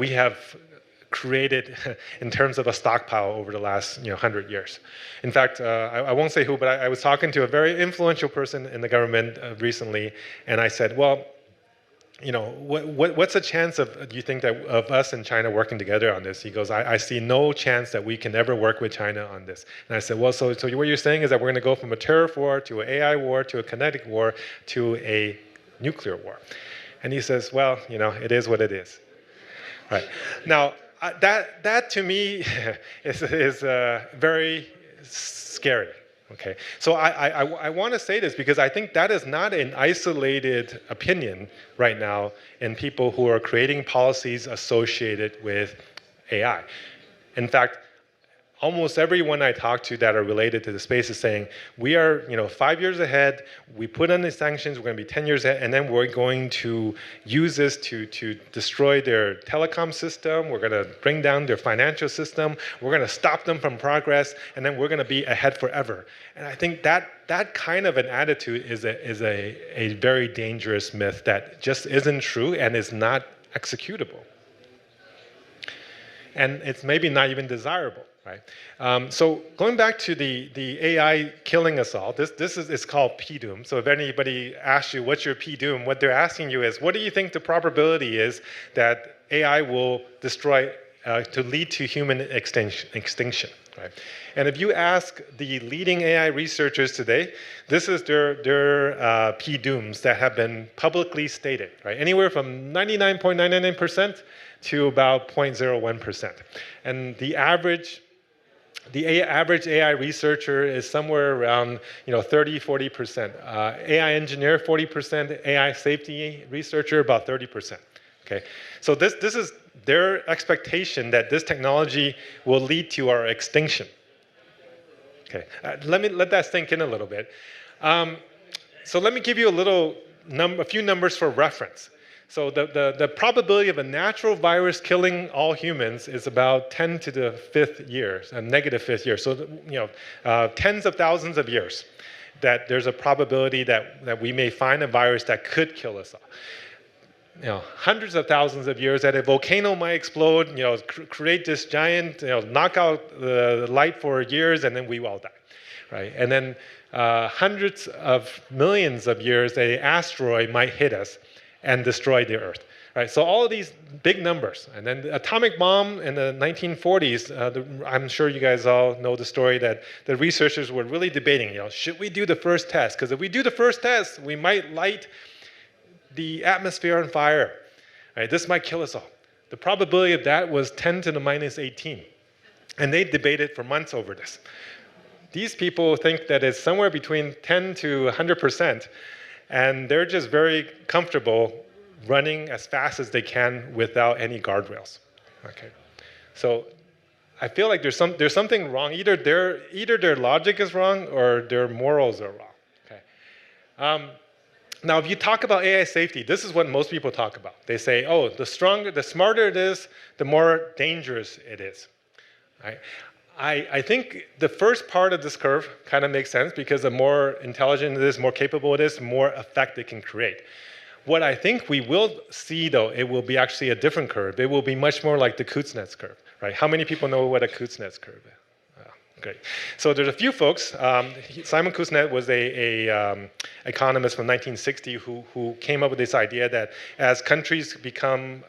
S3: have created in terms of a stockpile over the last 100 years. In fact, I won't say who, but I was talking to a very influential person in the government recently, and I said, well, what's the chance do you think that of us and China working together on this? He goes, I see no chance that we can ever work with China on this. And I said, well, so what you're saying is that we're going to go from a tariff war to an AI war to a kinetic war to a nuclear war. And he says, well, it is what it is. Right. Now, that to me is very scary, Okay, so I want to say this because I think that is not an isolated opinion right now in people who are creating policies associated with AI. In fact, almost everyone I talk to that are related to the space is saying, we are 5 years ahead, we put on the sanctions, we're going to be 10 years ahead, and then we're going to use this to destroy their telecom system, we're going to bring down their financial system, we're going to stop them from progress, and then we're going to be ahead forever. And I think that kind of an attitude is a very dangerous myth that just isn't true and is not executable. And it's maybe not even desirable. Right. So going back to the AI killing us all, this is called P-doom. So if anybody asks you what's your P-doom, what they're asking you is, what do you think the probability is that AI will destroy, to lead to human extinction? Right? And if you ask the leading AI researchers today, this is their P-dooms that have been publicly stated, right? Anywhere from 99.999% to about 0.01%. And the average AI researcher is somewhere around 30-40%. AI engineer 40%, AI safety researcher about 30%. Okay, so this is their expectation that this technology will lead to our extinction. Okay, let that sink in a little bit. So let me give you a few numbers for reference. So the probability of a natural virus killing all humans is about 10 to the fifth year, a negative fifth year. So tens of thousands of years that there's a probability that we may find a virus that could kill us all. Hundreds of thousands of years that a volcano might explode, create this giant, knock out the light for years, and then we all die, right? And then hundreds of millions of years, an asteroid might hit us and destroy the Earth. Right? So all of these big numbers. And then the atomic bomb in the 1940s, I'm sure you guys all know the story that the researchers were really debating, should we do the first test? Because if we do the first test, we might light the atmosphere on fire. Right? This might kill us all. The probability of that was 10 to the minus 18. And they debated for months over this. These people think that it's somewhere between 10 to 100%. And they're just very comfortable running as fast as they can without any guardrails. Okay, so I feel like there's something wrong. Either their logic is wrong or their morals are wrong. Okay. Now, if you talk about AI safety, this is what most people talk about. They say, oh, the smarter it is, the more dangerous it is. Right? I think the first part of this curve kind of makes sense because the more intelligent it is, more capable it is, more effect it can create. What I think we will see, though, it will be actually a different curve. It will be much more like the Kuznets curve, right? How many people know what a Kuznets curve is? Great. So there's a few folks. Simon Kuznets was an economist from 1960 who came up with this idea that as countries become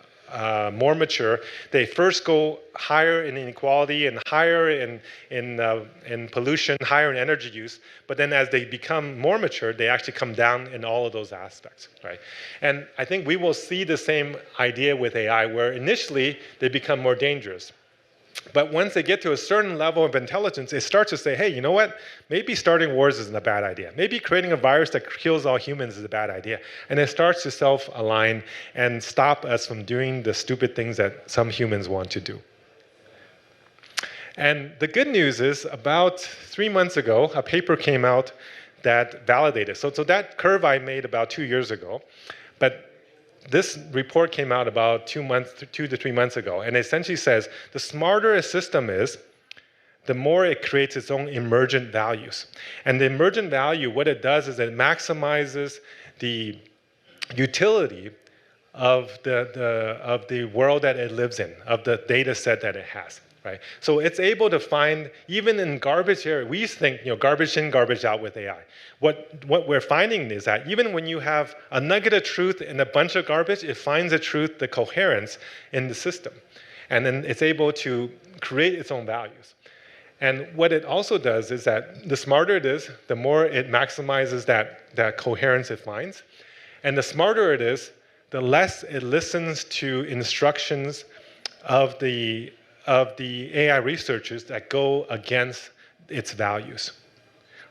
S3: more mature, they first go higher in inequality and higher in pollution, higher in energy use. But then as they become more mature, they actually come down in all of those aspects, right? And I think we will see the same idea with AI, where initially they become more dangerous. But once they get to a certain level of intelligence, it starts to say, hey, you know what? Maybe starting wars isn't a bad idea. Maybe creating a virus that kills all humans is a bad idea. And it starts to self-align and stop us from doing the stupid things that some humans want to do. And the good news is, about 3 months ago, a paper came out that validated. So that curve I made about 2 years ago, but this report came out about 2 to 3 months ago, and it essentially says the smarter a system is, the more it creates its own emergent values. And the emergent value, what it does is it maximizes the utility of the world that it lives in, of the data set that it has. Right? So it's able to find, even in garbage area, we used to think, garbage in, garbage out with AI. What we're finding is that even when you have a nugget of truth in a bunch of garbage, it finds the truth, the coherence in the system. And then it's able to create its own values. And what it also does is that the smarter it is, the more it maximizes that coherence it finds. And the smarter it is, the less it listens to instructions of the AI researchers that go against its values.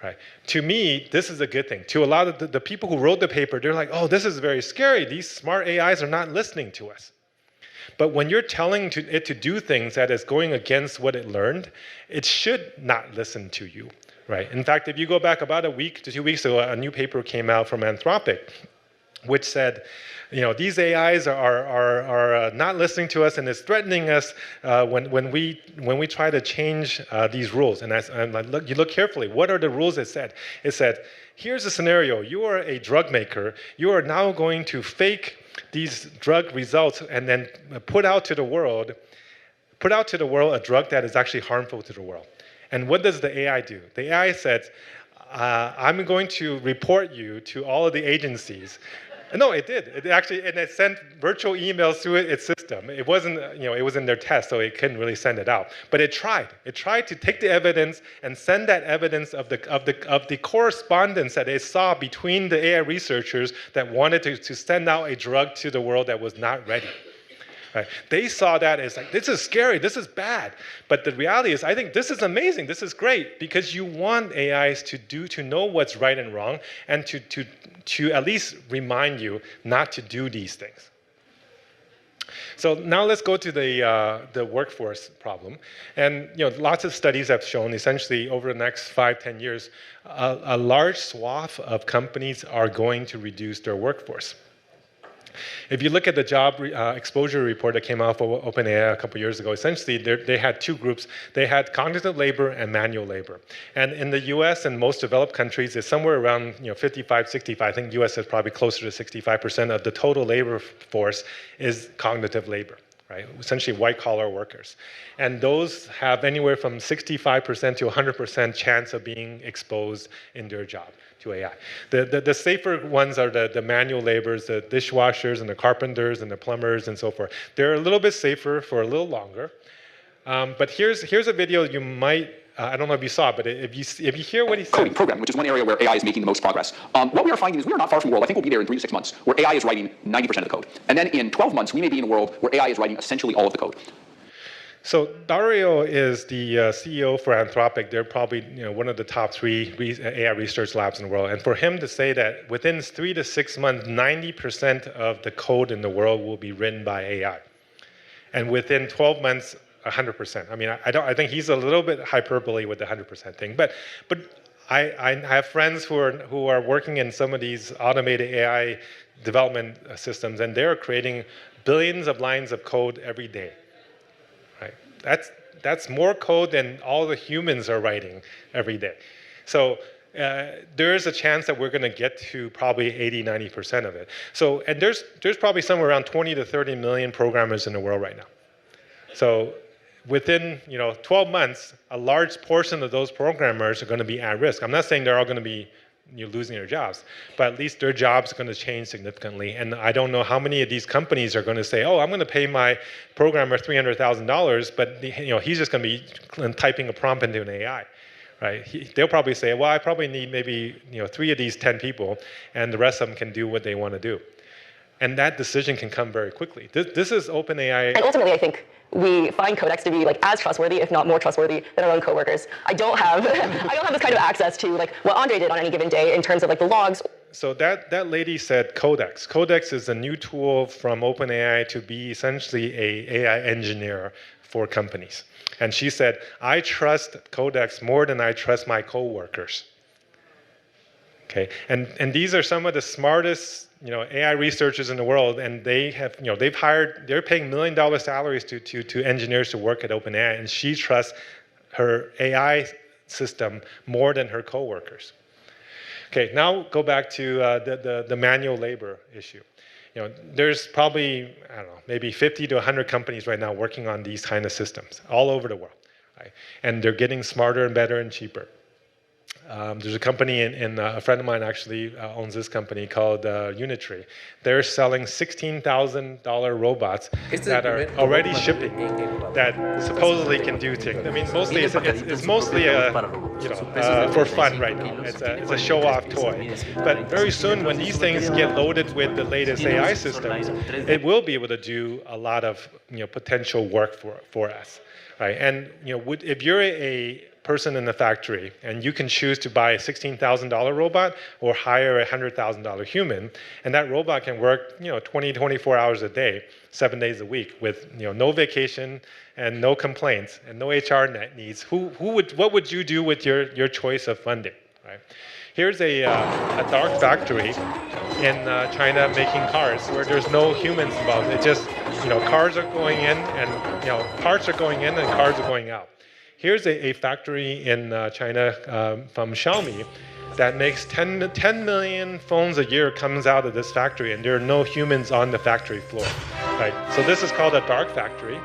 S3: Right? To me, this is a good thing. To a lot of the people who wrote the paper, they're like, oh, this is very scary. These smart AIs are not listening to us. But when you're telling it to do things that is going against what it learned, it should not listen to you. Right? In fact, if you go back about a week to 2 weeks ago, a new paper came out from Anthropic, which said, these AIs are not listening to us and it's threatening us when we try to change these rules. And you look carefully. What are the rules it said? It said, here's a scenario. You are a drug maker. You are now going to fake these drug results and then put out to the world a drug that is actually harmful to the world. And what does the AI do? The AI says, I'm going to report you to all of the agencies. No, it did. It sent virtual emails through its system. It wasn't, it was in their test, so it couldn't really send it out. But it tried. It tried to take the evidence and send that evidence of the correspondence that it saw between the AI researchers that wanted to send out a drug to the world that was not ready. Right? They saw that as like, this is scary, this is bad. But the reality is, I think this is amazing, this is great, because you want AIs to know what's right and wrong, and to at least remind you not to do these things. So now let's go to the workforce problem. And lots of studies have shown essentially over the next 5-10 years, a large swath of companies are going to reduce their workforce. If you look at the job exposure report that came out for OpenAI a couple years ago, essentially they had two groups. They had cognitive labor and manual labor. And in the US and most developed countries, it's somewhere around 55, 65. I think US is probably closer to 65% of the total labor force is cognitive labor, right? Essentially white-collar workers. And those have anywhere from 65% to 100% chance of being exposed in their job to AI. The safer ones are the manual laborers, the dishwashers and the carpenters and the plumbers and so forth. They're a little bit safer for a little longer. But here's a video you might, I don't know if you saw, but if you hear what he said.
S7: Coding programming, which is one area where AI is making the most progress. What we are finding is we are not far from a world, I think we'll be there in 3 to 6 months, where AI is writing 90% of the code. And then in 12 months, we may be in a world where AI is writing essentially all of the code.
S3: So Dario is the CEO for Anthropic. They're probably one of the top 3 AI research labs in the world. And for him to say that within 3 to 6 months, 90% of the code in the world will be written by AI, and within 12 months, 100%. I mean, I think he's a little bit hyperbole with the 100% thing. But I have friends who are working in some of these automated AI development systems, and they're creating billions of lines of code every day. That's more code than all the humans are writing every day. So there is a chance that we're going to get to probably 80, 90% of it. So, and there's probably somewhere around 20 to 30 million programmers in the world right now. So within 12 months, a large portion of those programmers are going to be at risk. I'm not saying they're all going to be losing their jobs, but at least their jobs are going to change significantly. And I don't know how many of these companies are going to say, oh, I'm going to pay my programmer $300,000, but he's just going to be typing a prompt into an AI, right? They'll probably say, well, I probably need maybe 3 of these 10 people, and the rest of them can do what they want to do. And that decision can come very quickly. This is OpenAI.
S6: And ultimately, I think we find Codex to be as trustworthy, if not more trustworthy, than our own coworkers. I don't have this kind of access to what Andre did on any given day in terms of the logs.
S3: So that lady said Codex. Codex is a new tool from OpenAI to be essentially an AI engineer for companies. And she said, I trust Codex more than I trust my coworkers. Okay, and these are some of the smartest AI researchers in the world, and they have they're paying $1 million salaries to engineers to work at OpenAI, and she trusts her AI system more than her coworkers. Okay, now go back to the manual labor issue. There's probably maybe 50 to 100 companies right now working on these kind of systems all over the world, right? And they're getting smarter and better and cheaper. There's a company a friend of mine actually owns this company called Unitree. They're selling $16,000 robots that are already shipping that supposedly can do things. I mean, mostly it's mostly for fun right now. It's a show-off toy. But very soon, when these things get loaded with the latest AI systems, it will be able to do a lot of potential work for us, right? And if you're a person in the factory, and you can choose to buy a $16,000 robot or hire a $100,000 human, and that robot can work 20, 24 hours a day, 7 days a week with no vacation and no complaints and no HR needs. What would you do with your choice of funding? Right? Here's a dark factory in China making cars where there's no humans involved. It just cars are going in and parts are going in and cars are going out. Here's a factory in China from Xiaomi that makes 10 million phones a year comes out of this factory, and there are no humans on the factory floor. Right? So this is called a dark factory,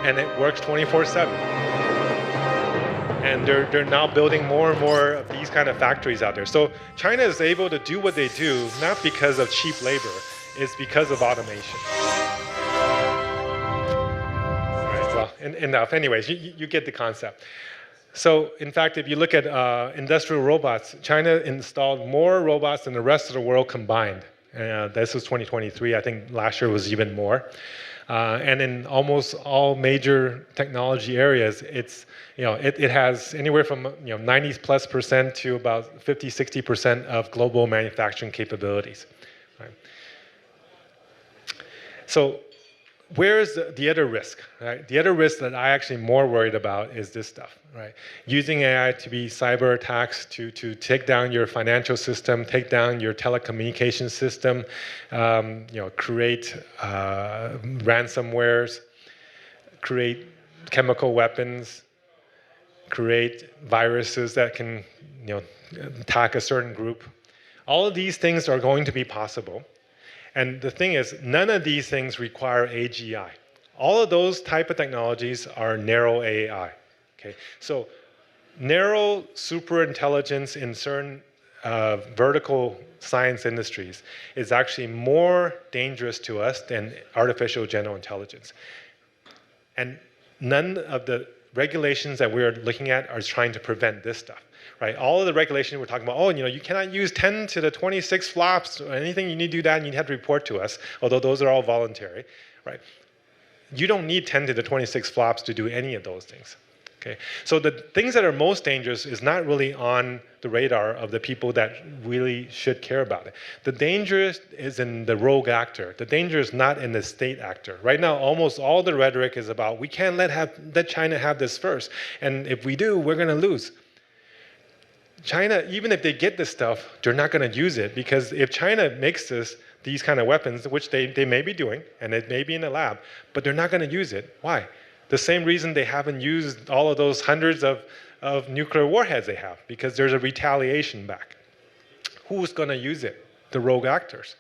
S3: and it works 24/7. And they're now building more and more of these kind of factories out there. So China is able to do what they do not because of cheap labor, it's because of automation. All right, well, enough. Anyways, you get the concept. So in fact, if you look at industrial robots, China installed more robots than the rest of the world combined. This was 2023. I think last year was even more. And in almost all major technology areas, it has anywhere from 90+% to about 50-60% of global manufacturing capabilities. Right? So where's the other risk? Right? The other risk that I actually more worried about is this stuff. Right? Using AI to be cyber attacks to take down your financial system, take down your telecommunications system, create ransomwares, create chemical weapons, create viruses that can attack a certain group. All of these things are going to be possible. And the thing is, none of these things require AGI. All of those type of technologies are narrow AI. Okay? So narrow superintelligence in certain vertical science industries is actually more dangerous to us than artificial general intelligence. And none of the regulations that we're looking at are trying to prevent this stuff. Right? All of the regulations we're talking about, you cannot use 10 to the 26 flops or anything. You need to do that, and you have to report to us, although those are all voluntary. Right? You don't need 10 to the 26 flops to do any of those things. Okay? So the things that are most dangerous is not really on the radar of the people that really should care about it. The danger is in the rogue actor. The danger is not in the state actor. Right now, almost all the rhetoric is about, we can't let China have this first, and if we do, we're going to lose. China, even if they get this stuff, they're not going to use it, because if China makes these kind of weapons, which they may be doing, and it may be in the lab, but they're not going to use it. Why? The same reason they haven't used all of those hundreds of nuclear warheads they have, because there's a retaliation back. Who's going to use it? The rogue actors.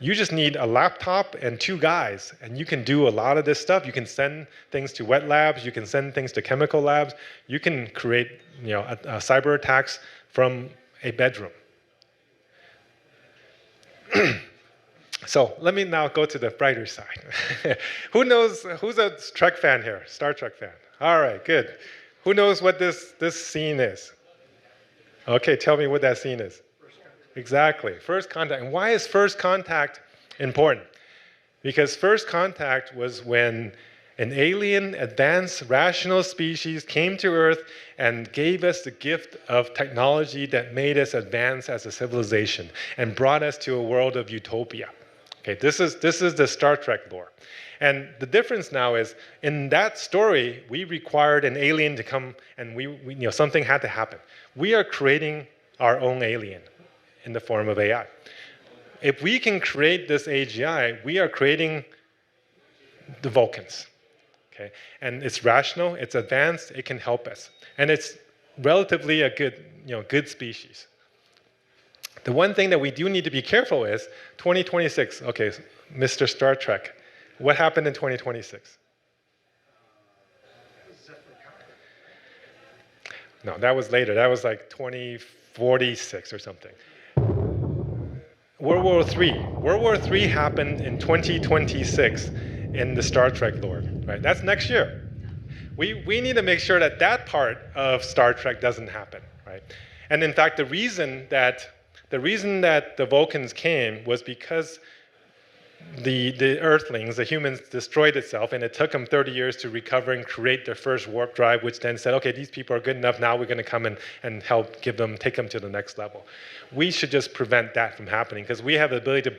S3: You just need a laptop and 2 guys, and you can do a lot of this stuff. You can send things to wet labs. You can send things to chemical labs. You can create cyber attacks from a bedroom. So let me now go to the brighter side. Who's a Trek fan here? Star Trek fan. All right, good. Who knows what this scene is? Okay, tell me what that scene is. Exactly, first contact. And why is first contact important? Because first contact was when an alien, advanced, rational species came to Earth and gave us the gift of technology that made us advance as a civilization and brought us to a world of utopia. Okay, this is the Star Trek lore. And the difference now is, in that story, we required an alien to come, and something had to happen. We are creating our own alien in the form of AI. If we can create this AGI, we are creating the Vulcans. Okay? And it's rational, it's advanced, it can help us. And it's relatively a good species. The one thing that we do need to be careful is 2026. Okay, Mr. Star Trek, what happened in 2026? No, that was later. That was like 2046 or something. World War III. World War III happened in 2026 in the Star Trek lore. Right? That's next year. We need to make sure that that part of Star Trek doesn't happen. Right? And in fact, the reason that the Vulcans came was because the Earthlings, the humans, destroyed itself, and it took them 30 years to recover and create their first warp drive, which then said, okay, these people are good enough, now we're going to come and help take them to the next level. We should just prevent that from happening, because we have the ability to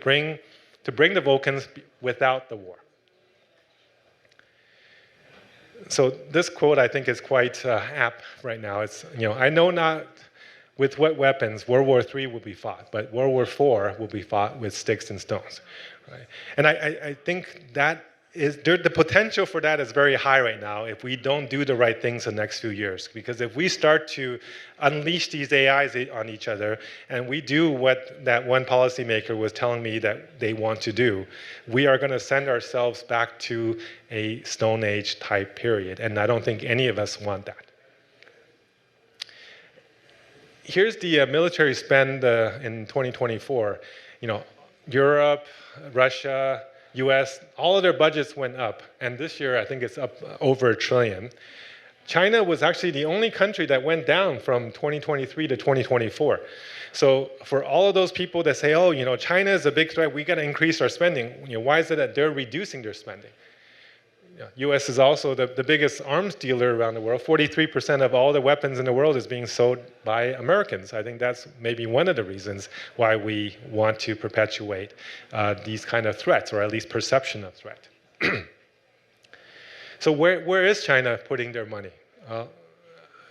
S3: bring the Vulcans without the war. So this quote, I think, is quite apt right now. It's, I know not with what weapons World War III will be fought, but World War IV will be fought with sticks and stones. Right? And I think that is, the potential for that is very high right now if we don't do the right things the next few years. Because if we start to unleash these AIs on each other, and we do what that one policymaker was telling me that they want to do, we are going to send ourselves back to a Stone Age type period. And I don't think any of us want that. Here's the military spend in 2024. Europe, Russia, US, all of their budgets went up. And this year, I think it's up over $1 trillion. China was actually the only country that went down from 2023 to 2024. So for all of those people that say, oh, China is a big threat, we got to increase our spending, why is it that they're reducing their spending? US is also the biggest arms dealer around the world. 43% of all the weapons in the world is being sold by Americans. I think that's maybe one of the reasons why we want to perpetuate these kind of threats, or at least perception of threat. So where is China putting their money?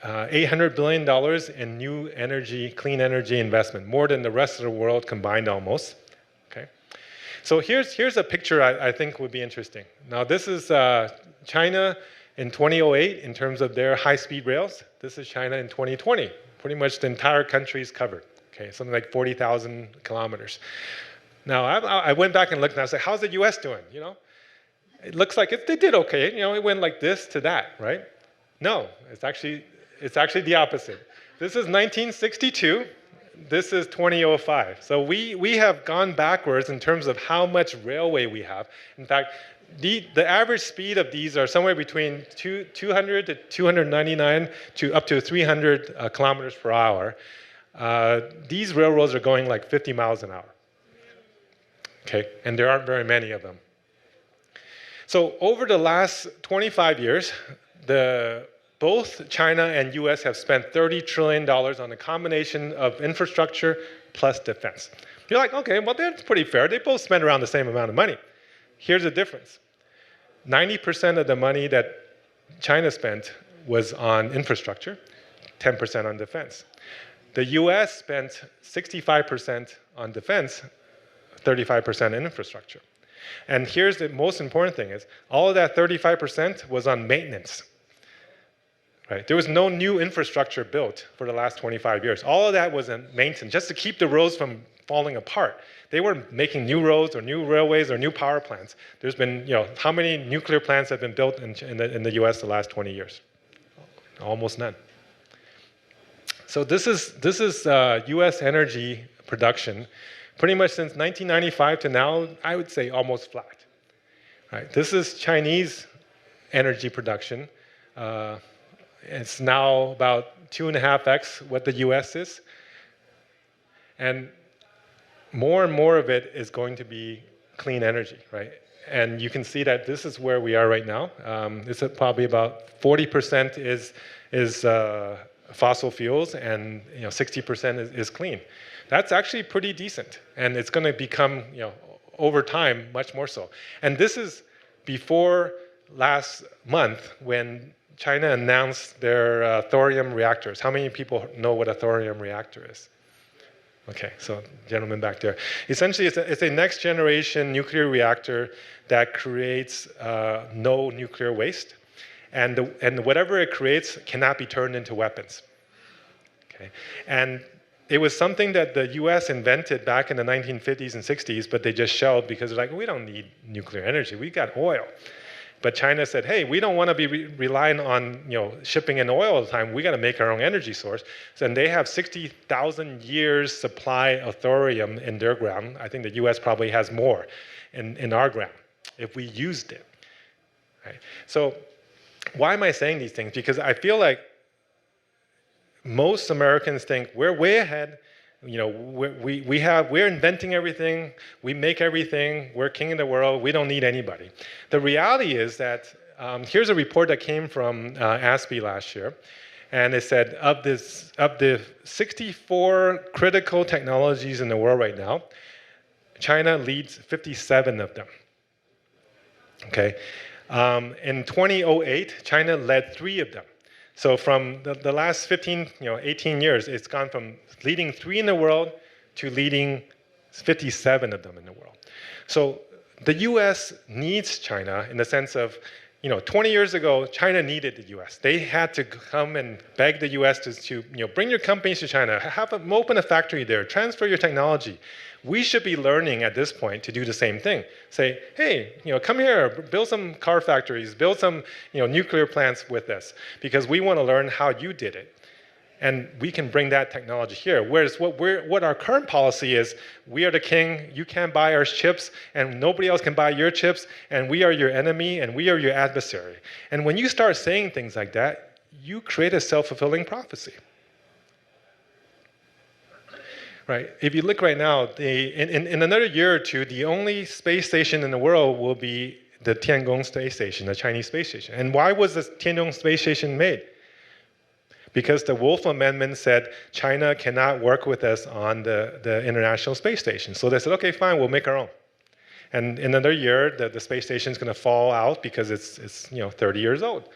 S3: $800 billion in new energy, clean energy investment, more than the rest of the world combined almost. So here's a picture I think would be interesting. Now this is China in 2008 in terms of their high-speed rails. This is China in 2020. Pretty much the entire country is covered. Something like 40,000 kilometers. Now I went back and looked and I was like, how's the US doing? It looks like they did okay. It went like this to that, right? No, it's actually the opposite. This is 1962. This is 2005. So we have gone backwards in terms of how much railway we have. In fact, the average speed of these are somewhere between 200 to 299 to up to 300 kilometers per hour. These railroads are going like 50 miles an hour. And there aren't very many of them. So over the last 25 years, both China and US have spent $30 trillion on a combination of infrastructure plus defense. You're like, okay, well, that's pretty fair. They both spend around the same amount of money. Here's the difference. 90% of the money that China spent was on infrastructure, 10% on defense. The US spent 65% on defense, 35% in infrastructure. And here's the most important thing is, all of that 35% was on maintenance. Right? There was no new infrastructure built for the last 25 years. All of that was in maintenance, just to keep the roads from falling apart. They weren't making new roads or new railways or new power plants. There's been, how many nuclear plants have been built in the US the last 20 years? Almost none. So this is US energy production, pretty much since 1995 to now, I would say almost flat. Right? This is Chinese energy production. It's now about 2.5x what the US is. And more of it is going to be clean energy, right? And you can see that this is where we are right now. This is probably about 40% is fossil fuels, and 60% is clean. That's actually pretty decent. And it's going to become, over time, much more so. And this is before last month when China announced their thorium reactors. How many people know what a thorium reactor is? Okay, so gentleman back there. Essentially, it's a next generation nuclear reactor that creates no nuclear waste. And whatever it creates cannot be turned into weapons. Okay, and it was something that the US invented back in the 1950s and 60s, but they just shelved because they're like, we don't need nuclear energy, we got oil. But China said, hey, we don't want to be relying on shipping in oil all the time. We got to make our own energy source. And they have 60,000 years supply of thorium in their ground. I think the US probably has more in our ground if we used it. Right? So why am I saying these things? Because I feel like most Americans think we're way ahead. You know, we're inventing everything, we make everything, we're king of the world, we don't need anybody. The reality is that, here's a report that came from ASPE last year, and it said of the 64 critical technologies in the world right now, China leads 57 of them. Okay, in 2008, China led 3 of them. So from the last 18 years, it's gone from leading 3 in the world to leading 57 of them in the world. So the U.S. needs China in the sense of, 20 years ago, China needed the U.S. They had to come and beg the U.S. to bring your companies to China, open a factory there, transfer your technology. We should be learning at this point to do the same thing. Say, hey, come here, build some car factories, build some nuclear plants with us, because we want to learn how you did it. And we can bring that technology here. Whereas what our current policy is, we are the king, you can't buy our chips, and nobody else can buy your chips, and we are your enemy, and we are your adversary. And when you start saying things like that, you create a self-fulfilling prophecy. Right? If you look right now, in another year or two, the only space station in the world will be the Tiangong space station, the Chinese space station. And why was the Tiangong space station made? Because the Wolf Amendment said China cannot work with us on the International Space Station. So they said, okay, fine, we'll make our own. And in another year, the space station is going to fall out because it's 30 years old.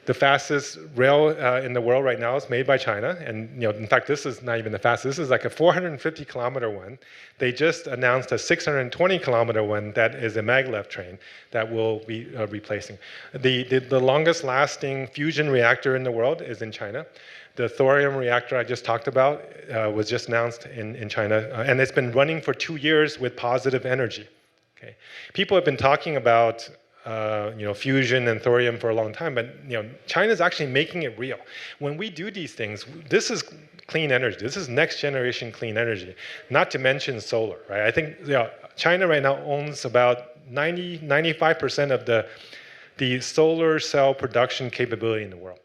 S3: The fastest rail in the world right now is made by China, and in fact, this is not even the fastest. This is like a 450-kilometer one. They just announced a 620-kilometer one that is a maglev train that will be replacing. The longest-lasting fusion reactor in the world is in China. The thorium reactor I just talked about was just announced in China, and it's been running for 2 years with positive energy. Okay, people have been talking about fusion and thorium for a long time, but China's actually making it real. When we do these things, this is clean energy. This is next generation clean energy, not to mention solar, right? I think China right now owns about 95% of the solar cell production capability in the world.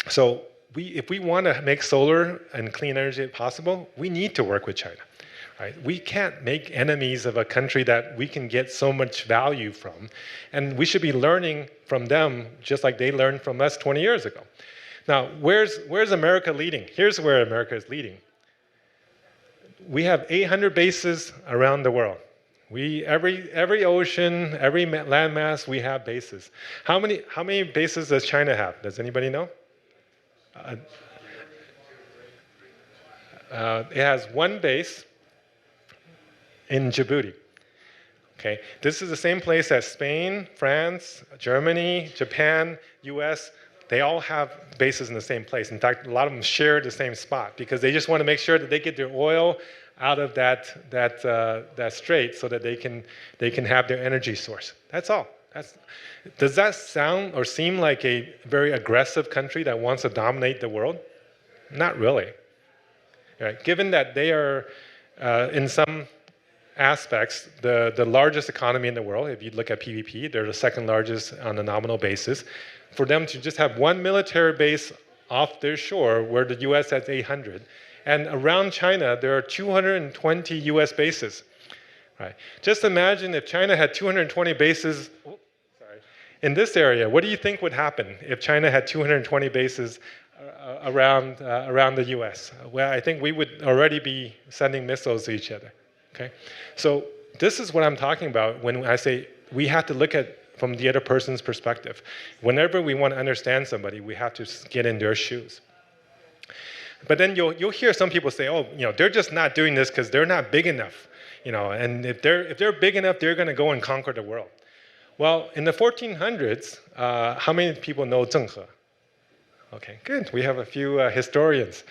S3: So if we want to make solar and clean energy possible, we need to work with China. Right? We can't make enemies of a country that we can get so much value from, and we should be learning from them just like they learned from us 20 years ago. Now, where's America leading? Here's where America is leading. We have 800 bases around the world. Every ocean, every landmass, we have bases. How many bases does China have? Does anybody know? It has 1 base in Djibouti. Okay, this is the same place that Spain, France, Germany, Japan, US, they all have bases in the same place. In fact, a lot of them share the same spot because they just want to make sure that they get their oil out of that strait so that they can have their energy source. That's all. Does that sound or seem like a very aggressive country that wants to dominate the world? Not really. Right? Given that they are, in some aspects, the largest economy in the world. If you look at PVP, they're the second largest on a nominal basis. For them to just have 1 military base off their shore, where the US has 800, and around China, there are 220 US bases. Right? Just imagine if China had 220 bases in this area. What do you think would happen if China had 220 bases around the US? Well, I think we would already be sending missiles to each other. Okay, so this is what I'm talking about when I say we have to look at from the other person's perspective. Whenever we want to understand somebody, we have to get in their shoes. But then you'll hear some people say, "Oh, they're just not doing this because they're not big enough, and if they're big enough, they're going to go and conquer the world." Well, in the 1400s, how many people know Zheng He? Okay, good. We have a few historians.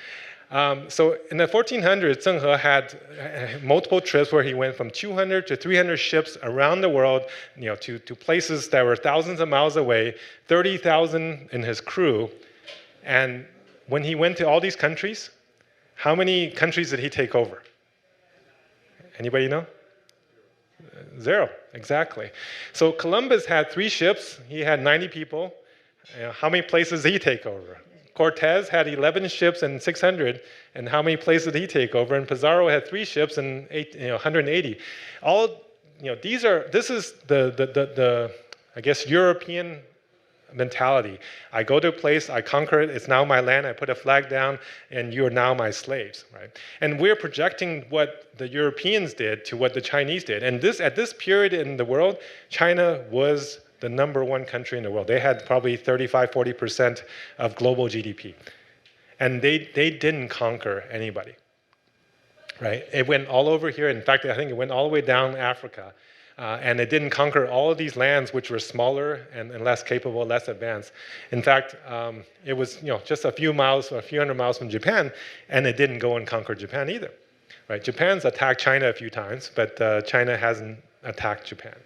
S3: So in the 1400s, Zheng He had multiple trips where he went from 200 to 300 ships around the world, to places that were thousands of miles away, 30,000 in his crew. And when he went to all these countries, how many countries did he take over? Anybody know? 0, exactly. So Columbus had 3 ships. He had 90 people. How many places did he take over? Cortez had 11 ships and 600, and how many places did he take over? And Pizarro had 3 ships and 180. This is the I guess European mentality. I go to a place, I conquer it, it's now my land, I put a flag down, and you are now my slaves, right? And we're projecting what the Europeans did to what the Chinese did. And at this period in the world, China was the #1 country in the world. They had probably 35–40% of global GDP. And they didn't conquer anybody, right? It went all over here. In fact, I think it went all the way down Africa. And it didn't conquer all of these lands, which were smaller and less capable, less advanced. In fact, it was just a few miles or a few hundred miles from Japan, and it didn't go and conquer Japan either. Right? Japan's attacked China a few times, but China hasn't attacked Japan.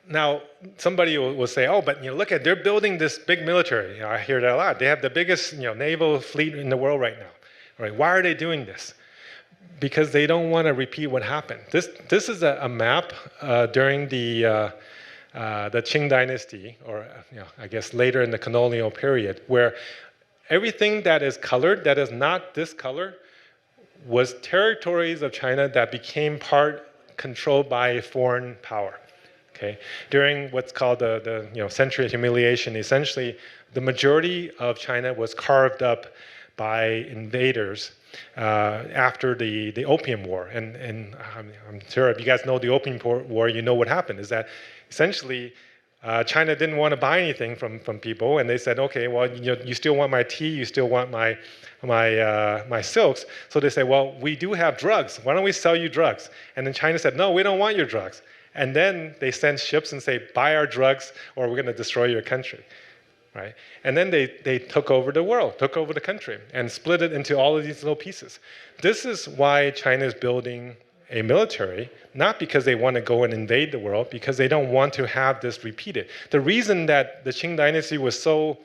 S3: Now, somebody will say, "Oh, but look at, they're building this big military." I hear that a lot. They have the biggest naval fleet in the world right now. Right? Why are they doing this? Because they don't want to repeat what happened. This is a map during the Qing dynasty, or I guess later in the colonial period, where everything that is colored, that is not this color, was territories of China that became controlled by a foreign power. Okay, during what's called the Century of Humiliation, essentially the majority of China was carved up by invaders after the Opium War. And I'm sure if you guys know the Opium War, you know what happened, is that essentially China didn't want to buy anything from people, and they said, okay, well, you still want my tea, you still want my silks. So they say, well, we do have drugs. Why don't we sell you drugs? And then China said, no, we don't want your drugs. And then they send ships and say, buy our drugs or we're going to destroy your country. Right? And then they took over the world, took over the country, and split it into all of these little pieces. This is why China is building a military, not because they want to go and invade the world, because they don't want to have this repeated. The reason that the Qing dynasty was so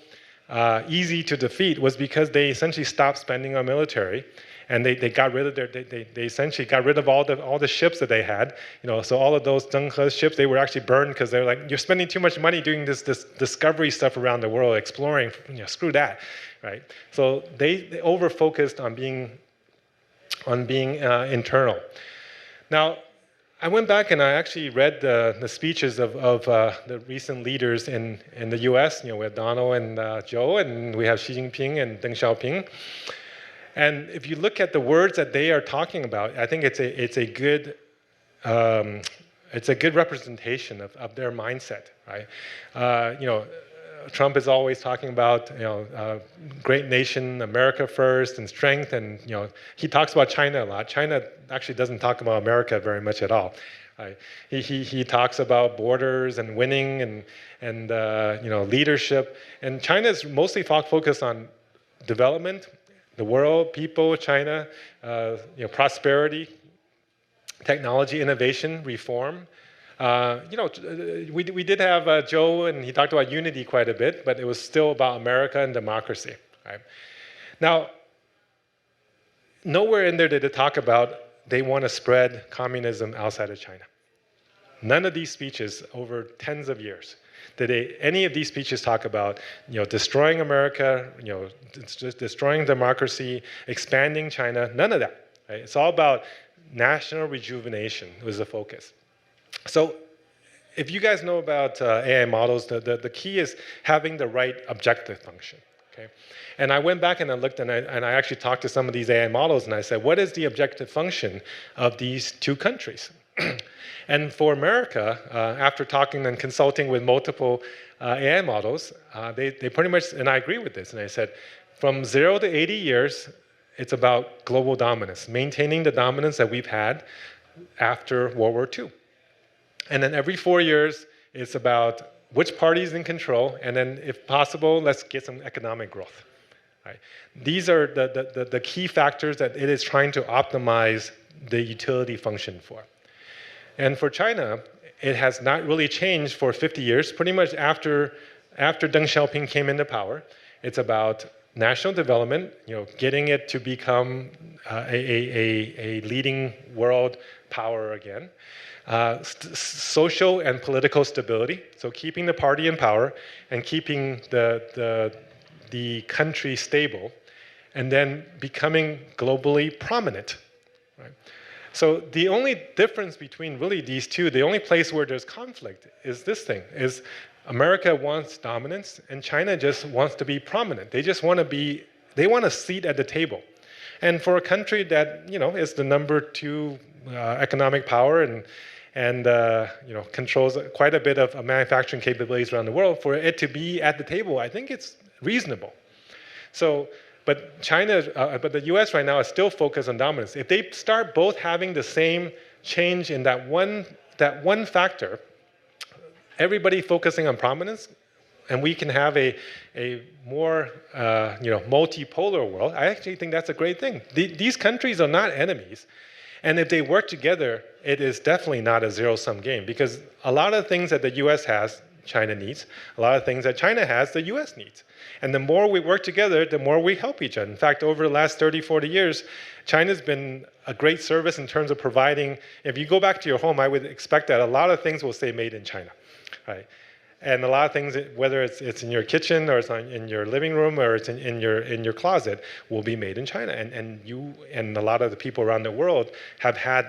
S3: easy to defeat was because they essentially stopped spending on military, and they got rid of they essentially got rid of all the ships that they had. So all of those Zheng He ships, they were actually burned because they're like, you're spending too much money doing this discovery stuff around the world, exploring. Screw that, right? So they over-focused on being internal. Now, I went back and I actually read the speeches of the recent leaders in the U.S. We have Donald and Joe, and we have Xi Jinping and Deng Xiaoping. And if you look at the words that they are talking about, I think it's a good representation of their mindset, right? Trump is always talking about great nation, America first, and strength, and he talks about China a lot. China actually doesn't talk about America very much at all. Right? He talks about borders and winning and leadership, and China is mostly focused on development. The world, people, China, prosperity, technology, innovation, reform. We did have Joe, and he talked about unity quite a bit, but it was still about America and democracy. Right? Now, nowhere in there did it talk about they want to spread communism outside of China. None of these speeches over tens of years did any of these speeches talk about destroying America, destroying democracy, expanding China. None of that. Right? It's all about national rejuvenation was the focus. So if you guys know about AI models, the key is having the right objective function. Okay? And I went back and I looked and I actually talked to some of these AI models and I said, what is the objective function of these two countries? And for America, after talking and consulting with multiple AI models, they pretty much, and I agree with this, and I said, from 0 to 80 years, it's about global dominance, maintaining the dominance that we've had after World War II. And then every 4 years, it's about which party is in control, and then if possible, let's get some economic growth. Right? These are the key factors that it is trying to optimize the utility function for. And for China, it has not really changed for 50 years. Pretty much after Deng Xiaoping came into power, it's about national development, getting it to become a leading world power again. Social and political stability, so keeping the party in power and keeping the country stable, and then becoming globally prominent. Right? So the only difference between really these two, the only place where there's conflict is this thing, is America wants dominance and China just wants to be prominent. They just want to be, they want a seat at the table. And for a country that, is the #2 economic power and controls quite a bit of manufacturing capabilities around the world, for it to be at the table, I think it's reasonable. So, but the U.S. right now is still focused on dominance. If they start both having the same change in that one factor, everybody focusing on prominence, and we can have a more multipolar world, I actually think that's a great thing. These countries are not enemies. And if they work together, it is definitely not a zero-sum game, because a lot of things that the US has, China needs. A lot of things that China has, the US needs. And the more we work together, the more we help each other. In fact, over the last 30, 40 years, China's been a great service in terms of providing, if you go back to your home, I would expect that a lot of things will say made in China, right? And a lot of things, whether it's in your kitchen or it's in your living room or it's in your closet, will be made in China. And you and a lot of the people around the world have had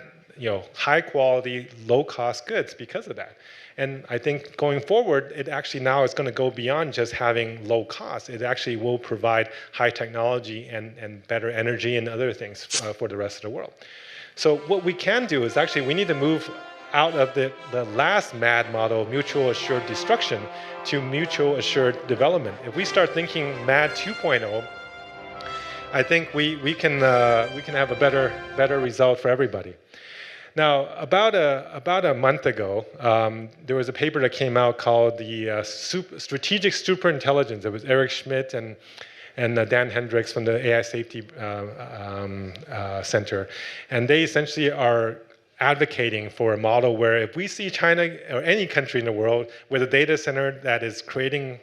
S3: high quality, low cost goods because of that. And I think going forward, it actually now is going to go beyond just having low cost. It actually will provide high technology and better energy and other things for the rest of the world. So what we can do is actually we need to move out of the last MAD model, mutual assured destruction, to mutual assured development. If we start thinking MAD 2.0, I think we can have a better result for everybody. Now, about a month ago, there was a paper that came out called the Strategic Superintelligence. It was Eric Schmidt and Dan Hendricks from the AI Safety Center, and they essentially are advocating for a model where if we see China or any country in the world with a data center that is getting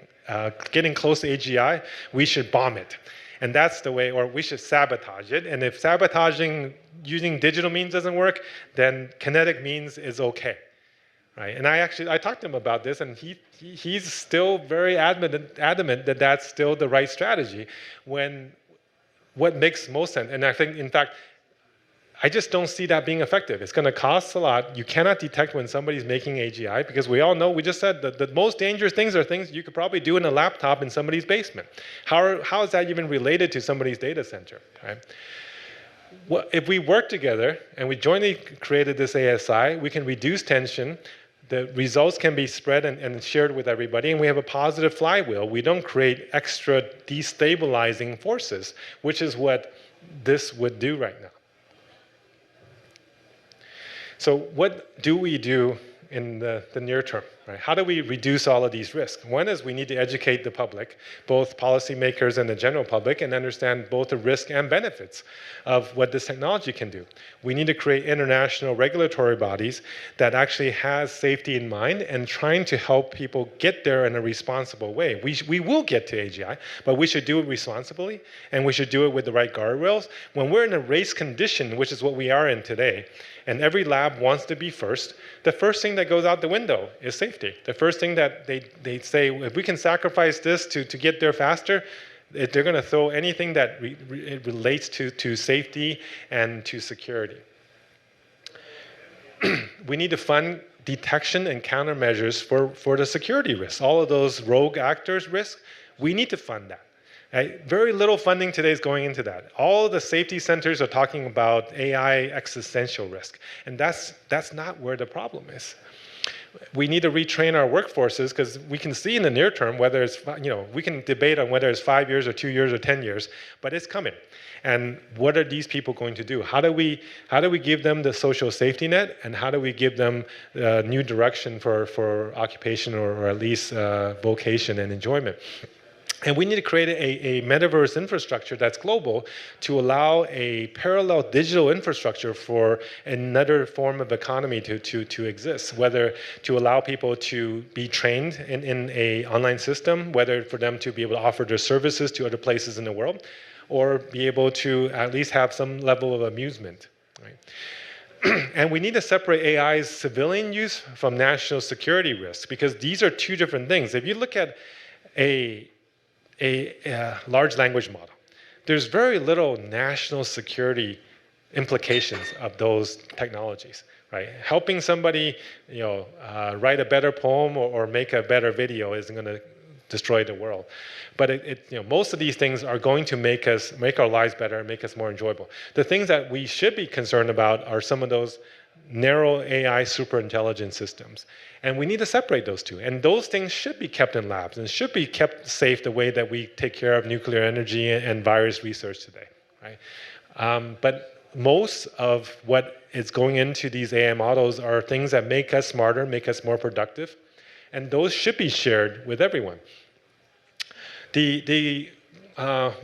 S3: close to AGI, we should bomb it. And that's the way, or we should sabotage it. And if sabotaging using digital means doesn't work, then kinetic means is okay, right? And I talked to him about this, and he's still very adamant that that's still the right strategy, when what makes most sense. And I think, in fact, I just don't see that being effective. It's going to cost a lot. You cannot detect when somebody's making AGI, because we all know, we just said that the most dangerous things are things you could probably do in a laptop in somebody's basement. How is that even related to somebody's data center, right? Well, if we work together and we jointly created this ASI, we can reduce tension. The results can be spread and shared with everybody, and we have a positive flywheel. We don't create extra destabilizing forces, which is what this would do right now. So what do we do in the near term, right? How do we reduce all of these risks? One is we need to educate the public, both policymakers and the general public, and understand both the risk and benefits of what this technology can do. We need to create international regulatory bodies that actually has safety in mind and trying to help people get there in a responsible way. We will get to AGI, but we should do it responsibly, and we should do it with the right guardrails. When we're in a race condition, which is what we are in today, and every lab wants to be first, the first thing that goes out the window is safety. The first thing that they say, if we can sacrifice this to get there faster, they're going to throw anything that relates to safety and to security. We need to fund detection and countermeasures for the security risks. All of those rogue actors risks, we need to fund that. Right? Very little funding today is going into that. All the safety centers are talking about AI existential risk, and that's not where the problem is. We need to retrain our workforces, because we can see in the near term whether it's, we can debate on whether it's 5 years or 2 years or 10 years, but it's coming. And what are these people going to do? How do we give them the social safety net, and how do we give them new direction for occupation or at least vocation and enjoyment? And we need to create a metaverse infrastructure that's global to allow a parallel digital infrastructure for another form of economy to exist, whether to allow people to be trained in an online system, whether for them to be able to offer their services to other places in the world, or be able to at least have some level of amusement. Right? And we need to separate AI's civilian use from national security risks, because these are two different things. If you look at a large language model, there's very little national security implications of those technologies, right? Helping somebody, write a better poem or make a better video isn't going to destroy the world. But most of these things are going to make our lives better and make us more enjoyable. The things that we should be concerned about are some of those narrow AI superintelligence systems. And we need to separate those two. And those things should be kept in labs and should be kept safe the way that we take care of nuclear energy and virus research today, right? But most of what is going into these AI models are things that make us smarter, make us more productive, and those should be shared with everyone. We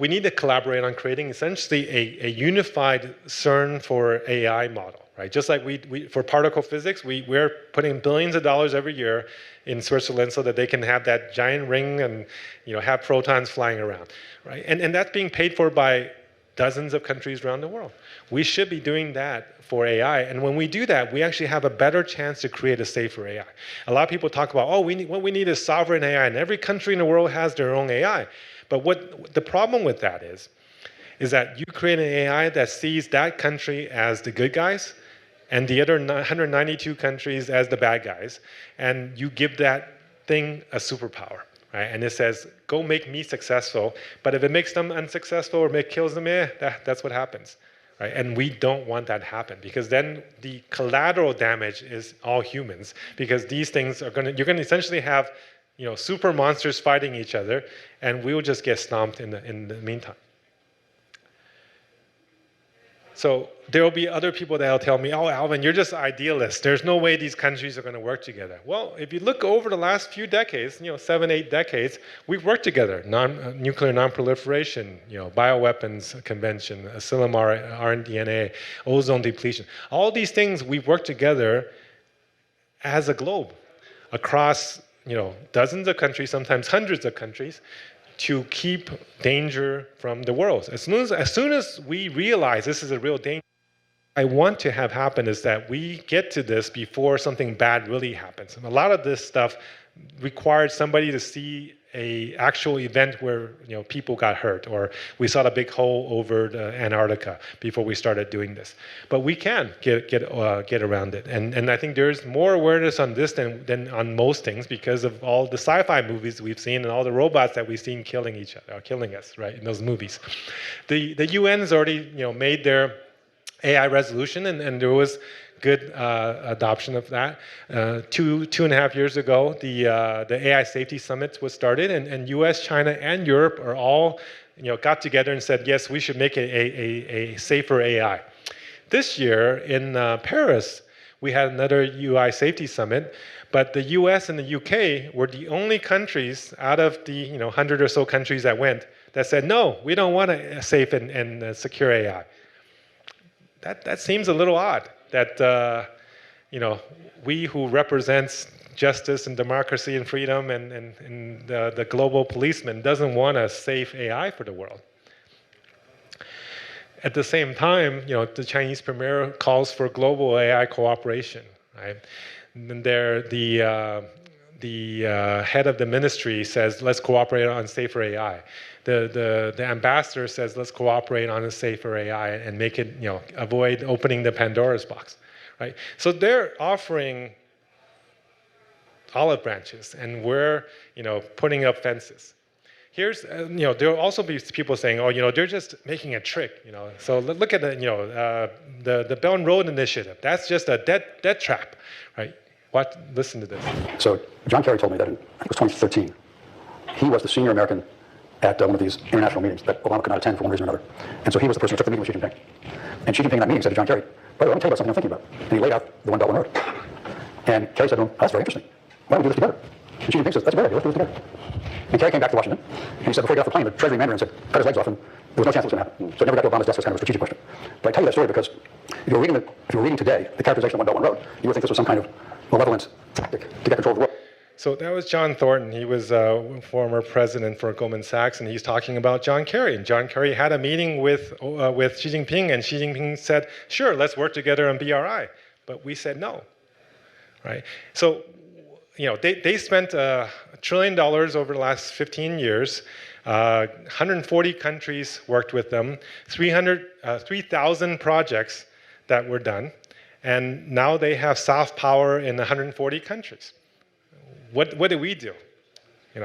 S3: need to collaborate on creating essentially a unified CERN for AI model. Right? Just like we for particle physics, we're putting billions of dollars every year in Switzerland so that they can have that giant ring and have protons flying around, right? And that's being paid for by dozens of countries around the world. We should be doing that for AI, and when we do that, we actually have a better chance to create a safer AI. A lot of people talk about, what we need is sovereign AI, and every country in the world has their own AI. But what the problem with that is that you create an AI that sees that country as the good guys, and the other 192 countries as the bad guys, and you give that thing a superpower, right? And it says, go make me successful, but if it makes them unsuccessful or kills them, that's what happens, right? And we don't want that to happen, because then the collateral damage is all humans, because these things you're gonna essentially have, super monsters fighting each other, and we will just get stomped in the meantime. So there will be other people that will tell me, oh, Alvin, you're just idealist. There's no way these countries are going to work together. Well, if you look over the last few decades, 7, 8 decades, we've worked together. Nuclear non-proliferation, bioweapons convention, asylum rDNA, ozone depletion. All these things we've worked together as a globe across, dozens of countries, sometimes hundreds of countries, to keep danger from the world. As soon as we realize this is a real danger, I want to have happen is that we get to this before something bad really happens. And a lot of this stuff required somebody to see a actual event where people got hurt, or we saw a big hole over Antarctica before we started doing this. But we can get around it, and I think there's more awareness on this than on most things, because of all the sci-fi movies we've seen and all the robots that we've seen killing each other, or killing us, right, in those movies. The UN has already made their AI resolution, and there was good adoption of that. 2.5 years ago, the AI Safety Summit was started, and US, China, and Europe are all got together and said, yes, we should make it a safer AI. This year in Paris, we had another UI Safety Summit, but the US and the UK were the only countries out of the 100 or so countries that went that said, no, we don't want a safe and secure AI. That seems a little odd. That we who represents justice and democracy and freedom and the global policeman doesn't want a safe AI for the world. At the same time, the Chinese premier calls for global AI cooperation, right? And the head of the ministry says, let's cooperate on safer AI. The ambassador says, let's cooperate on a safer AI and make it, avoid opening the Pandora's box, right? So they're offering olive branches, and we're, putting up fences. Here's, there'll also be people saying, oh, they're just making a trick, So look at the Belt and Road Initiative. That's just a debt trap, right? Listen to this.
S8: So John Kerry told me that in, I think it was 2013, he was the senior American at one of these international meetings that Obama could not attend for one reason or another. And so he was the person who took the meeting with Xi Jinping. And Xi Jinping in that meeting said to John Kerry, by the way, let me tell you about something I'm thinking about. And he laid out the One Belt, One Road. And Kerry said to him, oh, that's very interesting. Why don't we do this together? Xi Jinping says, that's a great idea, let's do it together. And Kerry came back to Washington, and he said before he got off the plane, the Treasury Mandarin said, cut his legs off, and there was no chance it was going to happen. So it never got to Obama's desk as kind of a strategic question. But I tell you that story because if you were reading today the characterization of One Belt, One Road, you would think this was some kind of malevolent tactic to get control of the world.
S3: So that was John Thornton. He was a former president for Goldman Sachs, and he's talking about John Kerry. And John Kerry had a meeting with Xi Jinping, and Xi Jinping said, sure, let's work together on BRI. But we said no, right? So, they spent $1 trillion over the last 15 years. 140 countries worked with them, 3,000 projects that were done, and now they have soft power in 140 countries. What do we do?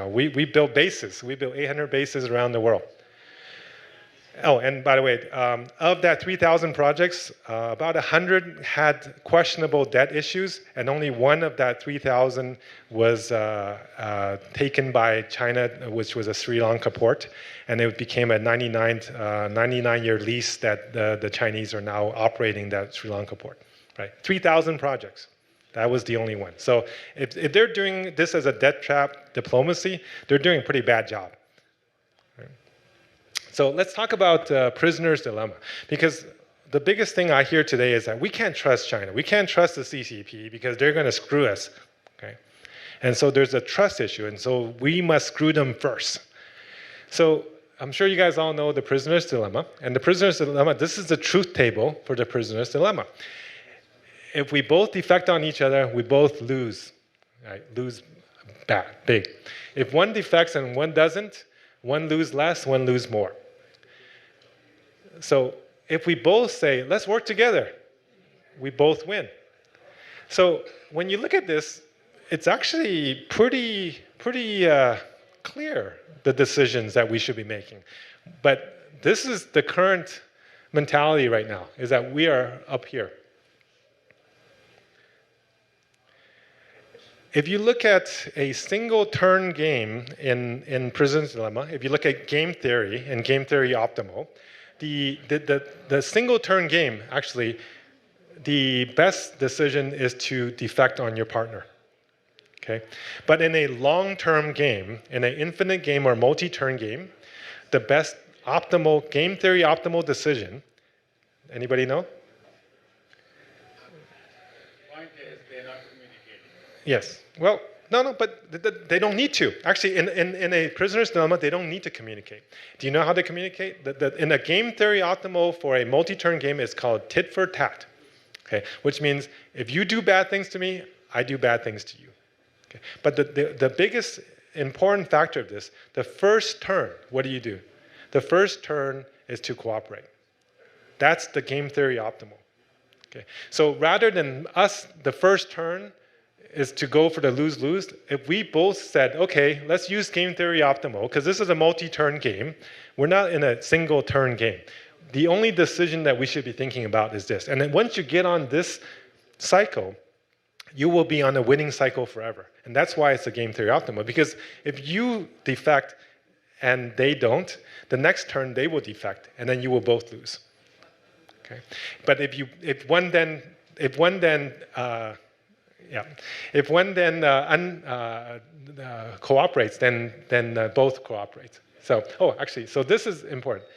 S3: We build bases. We built 800 bases around the world. Oh, and by the way, of that 3,000 projects, about 100 had questionable debt issues, and only one of that 3,000 was taken by China, which was a Sri Lanka port, and it became a 99-year lease that the Chinese are now operating that Sri Lanka port. Right, 3,000 projects. That was the only one. So if they're doing this as a debt trap diplomacy, they're doing a pretty bad job. Right? So let's talk about prisoner's dilemma. Because the biggest thing I hear today is that we can't trust China. We can't trust the CCP because they're going to screw us. Okay? And so there's a trust issue. And so we must screw them first. So I'm sure you guys all know the prisoner's dilemma. And the prisoner's dilemma, this is the truth table for the prisoner's dilemma. If we both defect on each other, we both lose, right? Lose bad, big. If one defects and one doesn't, one lose less, one lose more. So if we both say, let's work together, we both win. So when you look at this, it's actually pretty clear, the decisions that we should be making. But this is the current mentality right now, is that we are up here. If you look at a single turn game in Prisoner's Dilemma, if you look at game theory and game theory optimal, the single turn game, actually, the best decision is to defect on your partner. Okay? But in a long-term game, in an infinite game or multi-turn game, the best optimal game theory optimal decision, anybody know? Yes. Well, no, but they don't need to. Actually, in a prisoner's dilemma, they don't need to communicate. Do you know how they communicate? In a game theory optimal for a multi-turn game, it's called tit for tat. Okay, which means if you do bad things to me, I do bad things to you. Okay, but the biggest important factor of this, the first turn, what do? The first turn is to cooperate. That's the game theory optimal. Okay, so rather than us, the first turn is to go for the lose-lose. If we both said, okay, let's use game theory optimal, because this is a multi-turn game. We're not in a single turn game. The only decision that we should be thinking about is this. And then once you get on this cycle, you will be on a winning cycle forever. And that's why it's a game theory optimal, because if you defect and they don't, the next turn they will defect, and then you will both lose. Okay? But if one then cooperates, then both cooperate. So, so this is important.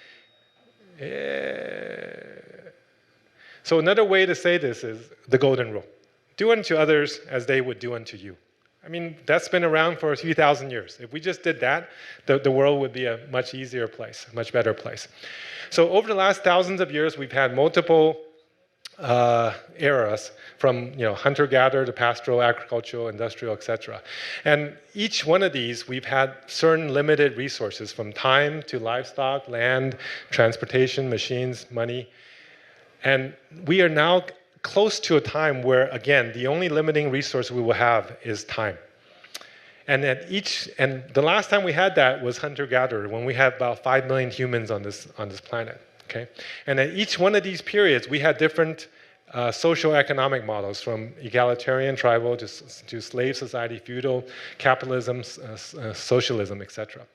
S3: So another way to say this is the golden rule. Do unto others as they would do unto you. I mean, that's been around for a few thousand years. If we just did that, the world would be a much easier place, a much better place. So over the last thousands of years, we've had multiple eras, from hunter-gatherer to pastoral, agricultural, industrial, etc. And each one of these, we've had certain limited resources, from time to livestock, land, transportation, machines, money. And we are now close to a time where, again, the only limiting resource we will have is time. And the last time we had that was hunter-gatherer, when we had about 5 million humans on this planet. Okay? And at each one of these periods, we had different socio-economic models, from egalitarian, tribal, to slave society, feudal, capitalism, socialism, etc.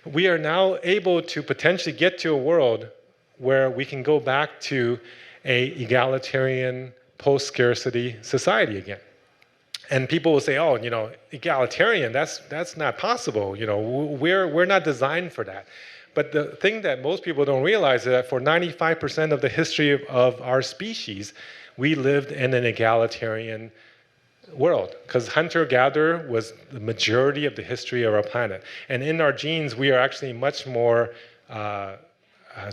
S3: We are now able to potentially get to a world where we can go back to a egalitarian, post-scarcity society again. And people will say, oh, egalitarian, that's not possible. We're not designed for that. But the thing that most people don't realize is that for 95% of the history of our species, we lived in an egalitarian world, because hunter-gatherer was the majority of the history of our planet. And in our genes, we are actually much more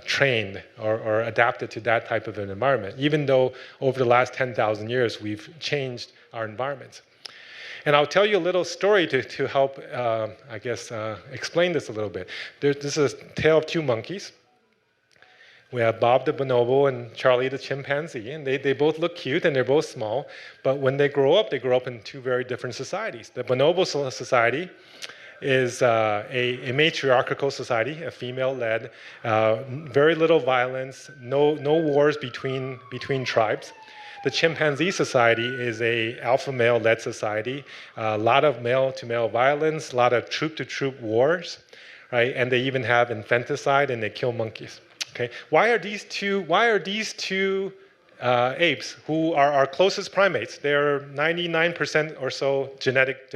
S3: trained or adapted to that type of an environment, even though over the last 10,000 years, we've changed our environments. And I'll tell you a little story to help, explain this a little bit. This is a tale of two monkeys. We have Bob the bonobo and Charlie the chimpanzee, and they both look cute and they're both small, but when they grow up in two very different societies. The bonobo society is a matriarchal society, a female-led, very little violence, no wars between tribes. The chimpanzee society is a alpha male-led society, a lot of male-to-male violence, a lot of troop-to-troop wars, right? And they even have infanticide and they kill monkeys. Okay, why are these two apes, who are our closest primates, they're 99% or so genetic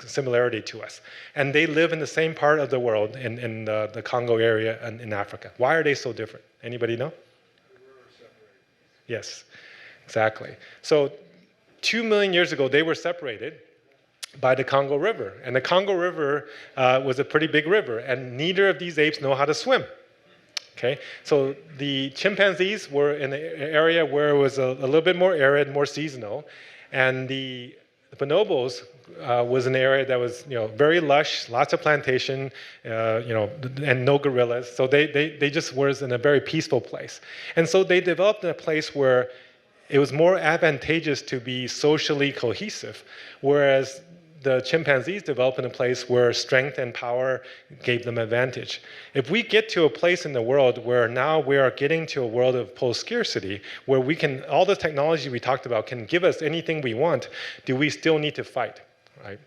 S3: similarity to us, and they live in the same part of the world in the Congo area in Africa. Why are they so different? Anybody know? Yes, exactly. So 2 million years ago, they were separated by the Congo River, and the Congo River was a pretty big river, and neither of these apes know how to swim. Okay, so the chimpanzees were in an area where it was a little bit more arid, more seasonal, and the bonobos was an area that was very lush, lots of plantation, and no gorillas. So they just was in a very peaceful place, and so they developed in a place where it was more advantageous to be socially cohesive, whereas the chimpanzees developed in a place where strength and power gave them advantage. If we get to a place in the world where now we are getting to a world of post-scarcity, where all the technology we talked about can give us anything we want, do we still need to fight, right?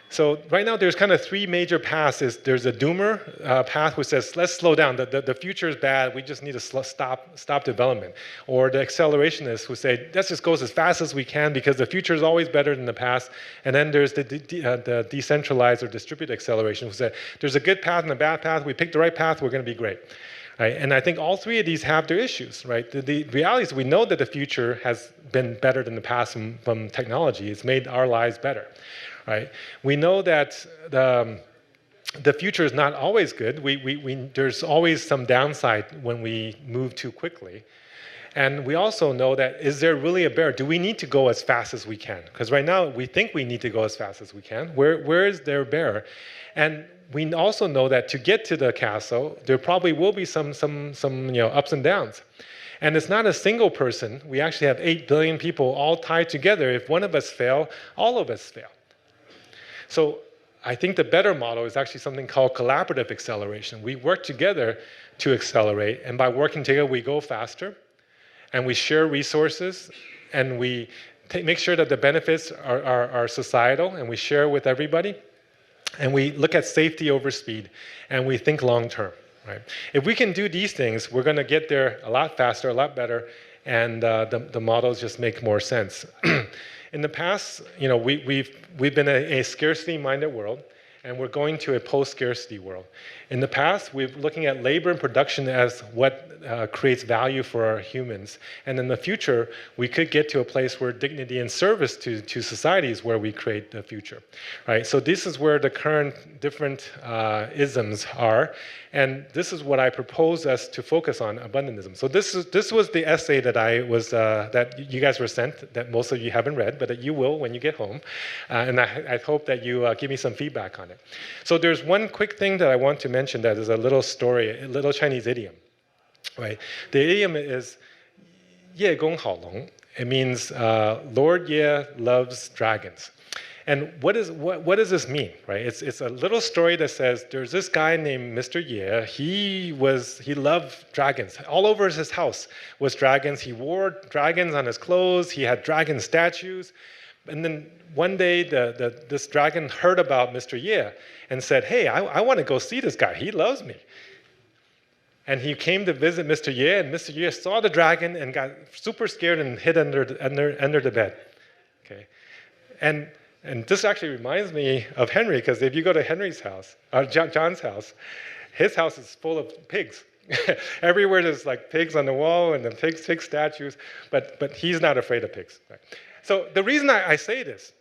S3: So right now there's kind of three major paths. There's a doomer path which says, let's slow down, the future is bad, we just need to stop development. Or the accelerationist who say, let's just go as fast as we can because the future is always better than the past. And then there's the decentralized or distributed acceleration who say, there's a good path and a bad path, we pick the right path, we're going to be great. Right? And I think all three of these have their issues, right? The reality is we know that the future has been better than the past from technology. It's made our lives better. Right? We know that the future is not always good. There's always some downside when we move too quickly. And we also know that, is there really a bear? Do we need to go as fast as we can? Because right now, we think we need to go as fast as we can. Where is their bear? And we also know that to get to the castle, there probably will be some ups and downs. And it's not a single person. We actually have 8 billion people all tied together. If one of us fail, all of us fail. So I think the better model is actually something called collaborative acceleration. We work together to accelerate, and by working together, we go faster, and we share resources, and we make sure that the benefits are societal, and we share with everybody, and we look at safety over speed, and we think long term. Right? If we can do these things, we're going to get there a lot faster, a lot better, and the models just make more sense. In the past, we've been a scarcity-minded world, and we're going to a post-scarcity world. In the past, we're looking at labor and production as what creates value for our humans. And in the future, we could get to a place where dignity and service to society is where we create the future. Right? So this is where the current different isms are. And this is what I propose us to focus on, abundantism. So this was the essay that that you guys were sent, that most of you haven't read, but that you will when you get home. And I hope that you give me some feedback on it. So there's one quick thing that I want to mention that is a little story, a little Chinese idiom. Right? The idiom is 叶公好龙. It means Lord Ye loves dragons. And what does this mean, right? It's a little story that says there's this guy named Mr. Ye. He loved dragons. All over his house was dragons. He wore dragons on his clothes. He had dragon statues. And then one day, this dragon heard about Mr. Ye and said, "Hey, I want to go see this guy. He loves me." And he came to visit Mr. Ye, and Mr. Ye saw the dragon and got super scared and hid under the bed. Okay. And this actually reminds me of Henry, because if you go to Henry's house, John's house, his house is full of pigs. Everywhere there's like pigs on the wall and the pig statues, but he's not afraid of pigs. Right? So the reason I say this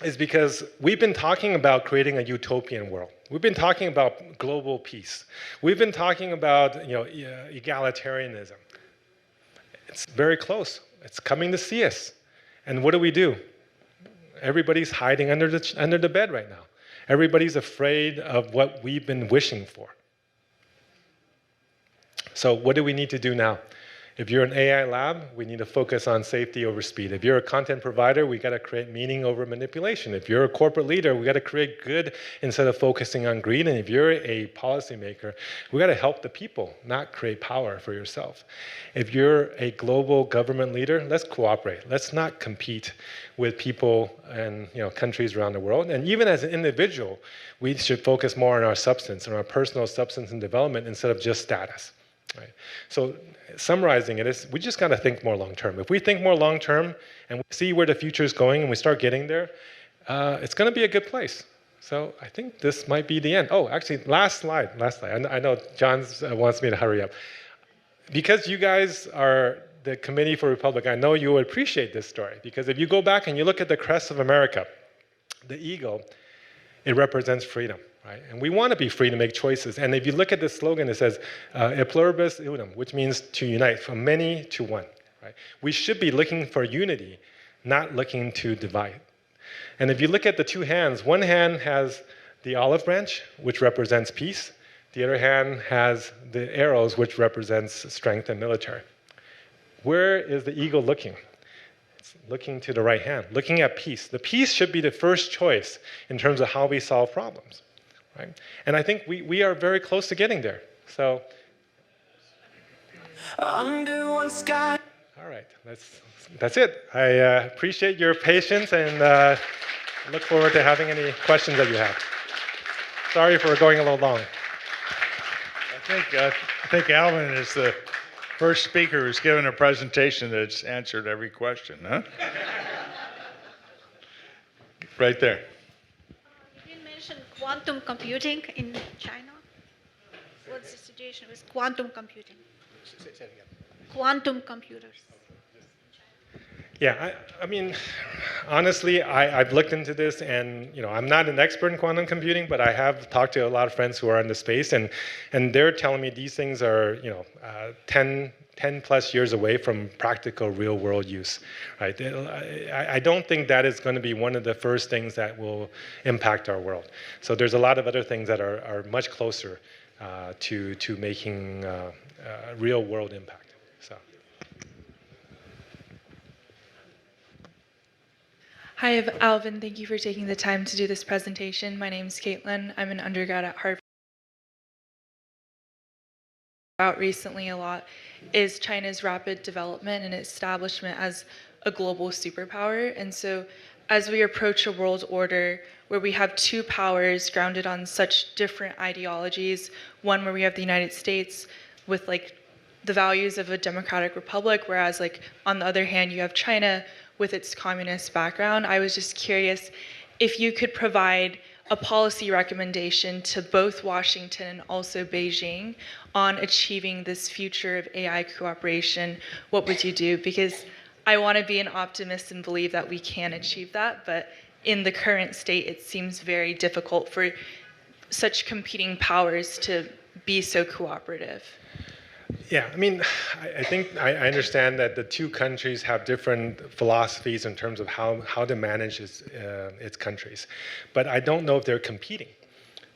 S3: is because we've been talking about creating a utopian world. We've been talking about global peace. We've been talking about egalitarianism. It's very close. It's coming to see us. And what do? Everybody's hiding under the bed right now. Everybody's afraid of what we've been wishing for. So what do we need to do now? If you're an AI lab, we need to focus on safety over speed. If you're a content provider, we got to create meaning over manipulation. If you're a corporate leader, we got to create good instead of focusing on greed. And if you're a policymaker, we got to help the people, not create power for yourself. If you're a global government leader, let's cooperate. Let's not compete with people and countries around the world. And even as an individual, we should focus more on our substance, on our personal substance and development instead of just status. Right. So summarizing it is, we just got to think more long-term. If we think more long-term and we see where the future is going and we start getting there, it's going to be a good place. So I think this might be the end. Oh, actually, last slide. I know John wants me to hurry up. Because you guys are the Committee for Republic, I know you would appreciate this story. Because if you go back and you look at the crest of America, the eagle, it represents freedom. Right? And we want to be free to make choices. And if you look at the slogan, it says, e pluribus unum, which means to unite, from many to one. Right? We should be looking for unity, not looking to divide. And if you look at the two hands, one hand has the olive branch, which represents peace. The other hand has the arrows, which represents strength and military. Where is the eagle looking? It's looking to the right hand, looking at peace. The peace should be the first choice in terms of how we solve problems. Right? And I think we are very close to getting there. So, under one sky. All right, that's it. I appreciate your patience and look forward to having any questions that you have. Sorry for going a little long.
S1: I think Alvin is the first speaker who's given a presentation that's answered every question, huh? Right there.
S9: Quantum computing in China? What's the situation with quantum computing? Quantum computers.
S3: Yeah, I mean, honestly, I've looked into this, and I'm not an expert in quantum computing, but I have talked to a lot of friends who are in the space, and they're telling me these things are 10 plus years away from practical real world use. Right? I don't think that is going to be one of the first things that will impact our world. So there's a lot of other things that are much closer to making real world impact. So.
S10: Hi, Alvin. Thank you for taking the time to do this presentation. My name is Caitlin. I'm an undergrad at Harvard. About recently a lot is China's rapid development and establishment as a global superpower. And so as we approach a world order where we have two powers grounded on such different ideologies, one where we have the United States with the values of a democratic republic, whereas on the other hand you have China with its communist background, I was just curious if you could provide a policy recommendation to both Washington and also Beijing on achieving this future of AI cooperation. What would you do? Because I want to be an optimist and believe that we can achieve that, but in the current state, it seems very difficult for such competing powers to be so cooperative.
S3: Yeah, I mean, I think I understand that the two countries have different philosophies in terms of how to manage its countries, but I don't know if they're competing,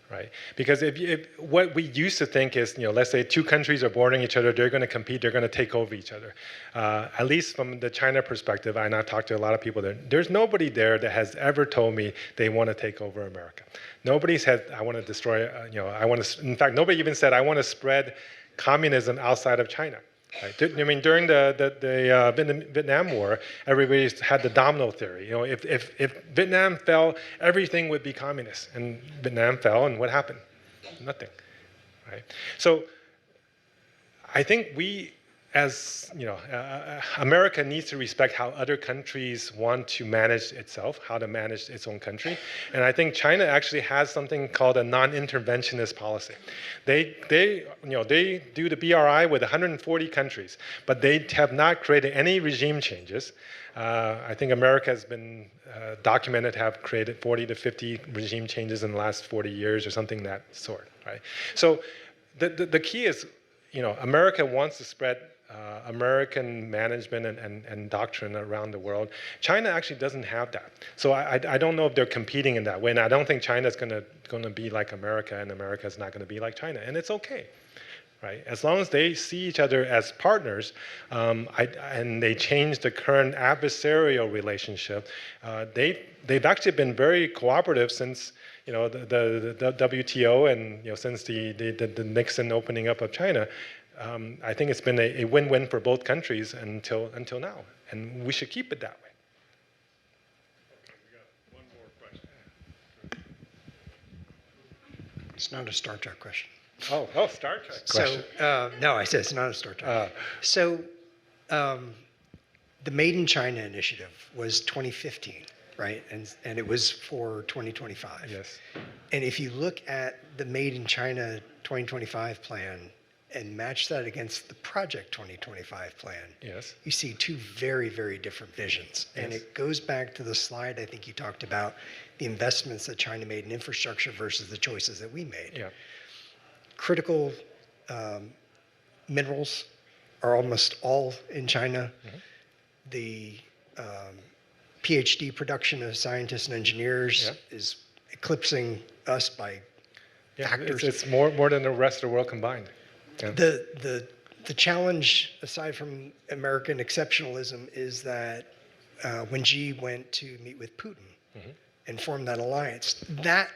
S3: right? Because if what we used to think is, let's say two countries are bordering each other, they're going to compete, they're going to take over each other. At least from the China perspective, and I've talked to a lot of people there, there's nobody there that has ever told me they want to take over America. Nobody said, I want to destroy, in fact, nobody even said, I want to spread communism outside of China. Right? I mean, during the Vietnam War, everybody had the domino theory. If Vietnam fell, everything would be communist. And Vietnam fell, and what happened? Nothing. Right? So I think we as you know, America needs to respect how other countries want to manage itself, how to manage its own country. And I think China actually has something called a non-interventionist policy. They do the BRI with 140 countries, but they have not created any regime changes. I think America has been documented to have created 40 to 50 regime changes in the last 40 years or something that sort, right? So the key is, America wants to spread American management and doctrine around the world. China actually doesn't have that. So I don't know if they're competing in that way. And I don't think China's going to be like America, and America is not going to be like China. And it's okay, right? As long as they see each other as partners, and they change the current adversarial relationship, they've actually been very cooperative since the WTO and since the Nixon opening up of China. I think it's been a win-win for both countries until now, and we should keep it that way.
S11: We got one more question. It's not a Star Trek question.
S3: Oh, Star Trek question.
S11: So, no, I said it's not a Star Trek. The Made in China initiative was 2015, right? And it was for 2025.
S3: Yes.
S11: And if you look at the Made in China 2025 plan, and match that against the Project 2025 plan,
S3: yes,
S11: you see two very, very different visions.
S3: Yes.
S11: And it goes back to the slide I think you talked about, the investments that China made in infrastructure versus the choices that we made.
S3: Yeah.
S11: Critical minerals are almost all in China.
S3: Mm-hmm.
S11: The PhD production of scientists and engineers is eclipsing us by factors.
S3: It's more than the rest of the world combined. Yeah.
S11: The challenge, aside from American exceptionalism, is that when Xi went to meet with Putin and formed that alliance, that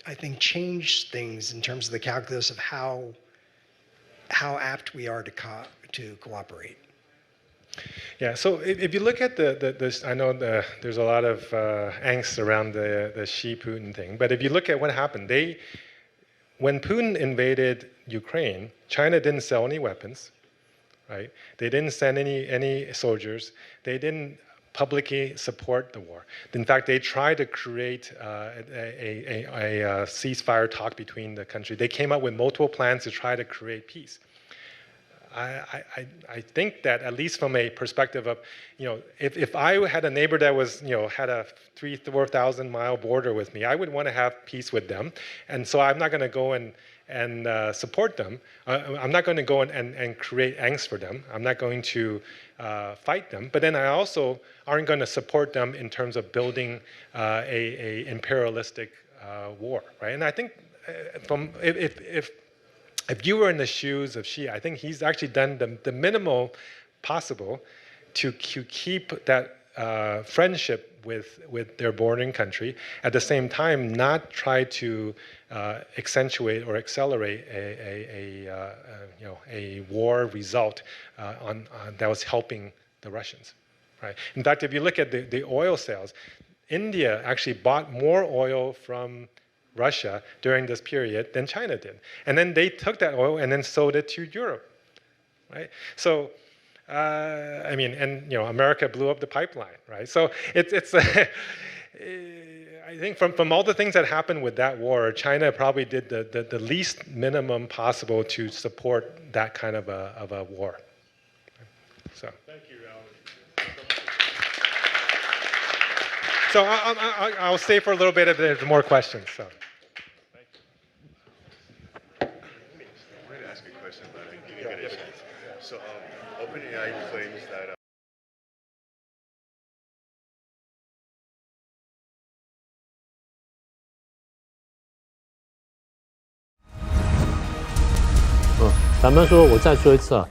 S11: I think changed things in terms of the calculus of how apt we are to cooperate.
S3: Yeah. So if you look at this, I know there's a lot of angst around the Xi-Putin thing, but if you look at what happened, when Putin invaded Ukraine, China didn't sell any weapons, right? They didn't send any soldiers. They didn't publicly support the war. In fact, they tried to create a ceasefire talk between the country. They came up with multiple plans to try to create peace. I think that at least from a perspective of, if I had a neighbor that was, had a 3,000-4,000 mile border with me, I would want to have peace with them. And so I'm not going to go and support them. I'm not going to go and create angst for them. I'm not going to fight them. But then I also aren't going to support them in terms of building a imperialistic war, right? And I think if you were in the shoes of Xi, I think he's actually done the minimal possible to keep that friendship with their bordering country. At the same time, not try to accentuate or accelerate a war result that was helping the Russians, right? In fact, if you look at the oil sales, India actually bought more oil from Russia during this period than China did. And then they took that oil and then sold it to Europe, right? So, America blew up the pipeline, right? So it's I think from all the things that happened with that war, China probably did the least minimum possible to support that kind of a war. So.
S11: Thank you, Alan.
S3: So I'll stay for a little bit if there's more questions. So.
S12: So OpenAI claims that
S13: 咱们说，我再说一次啊，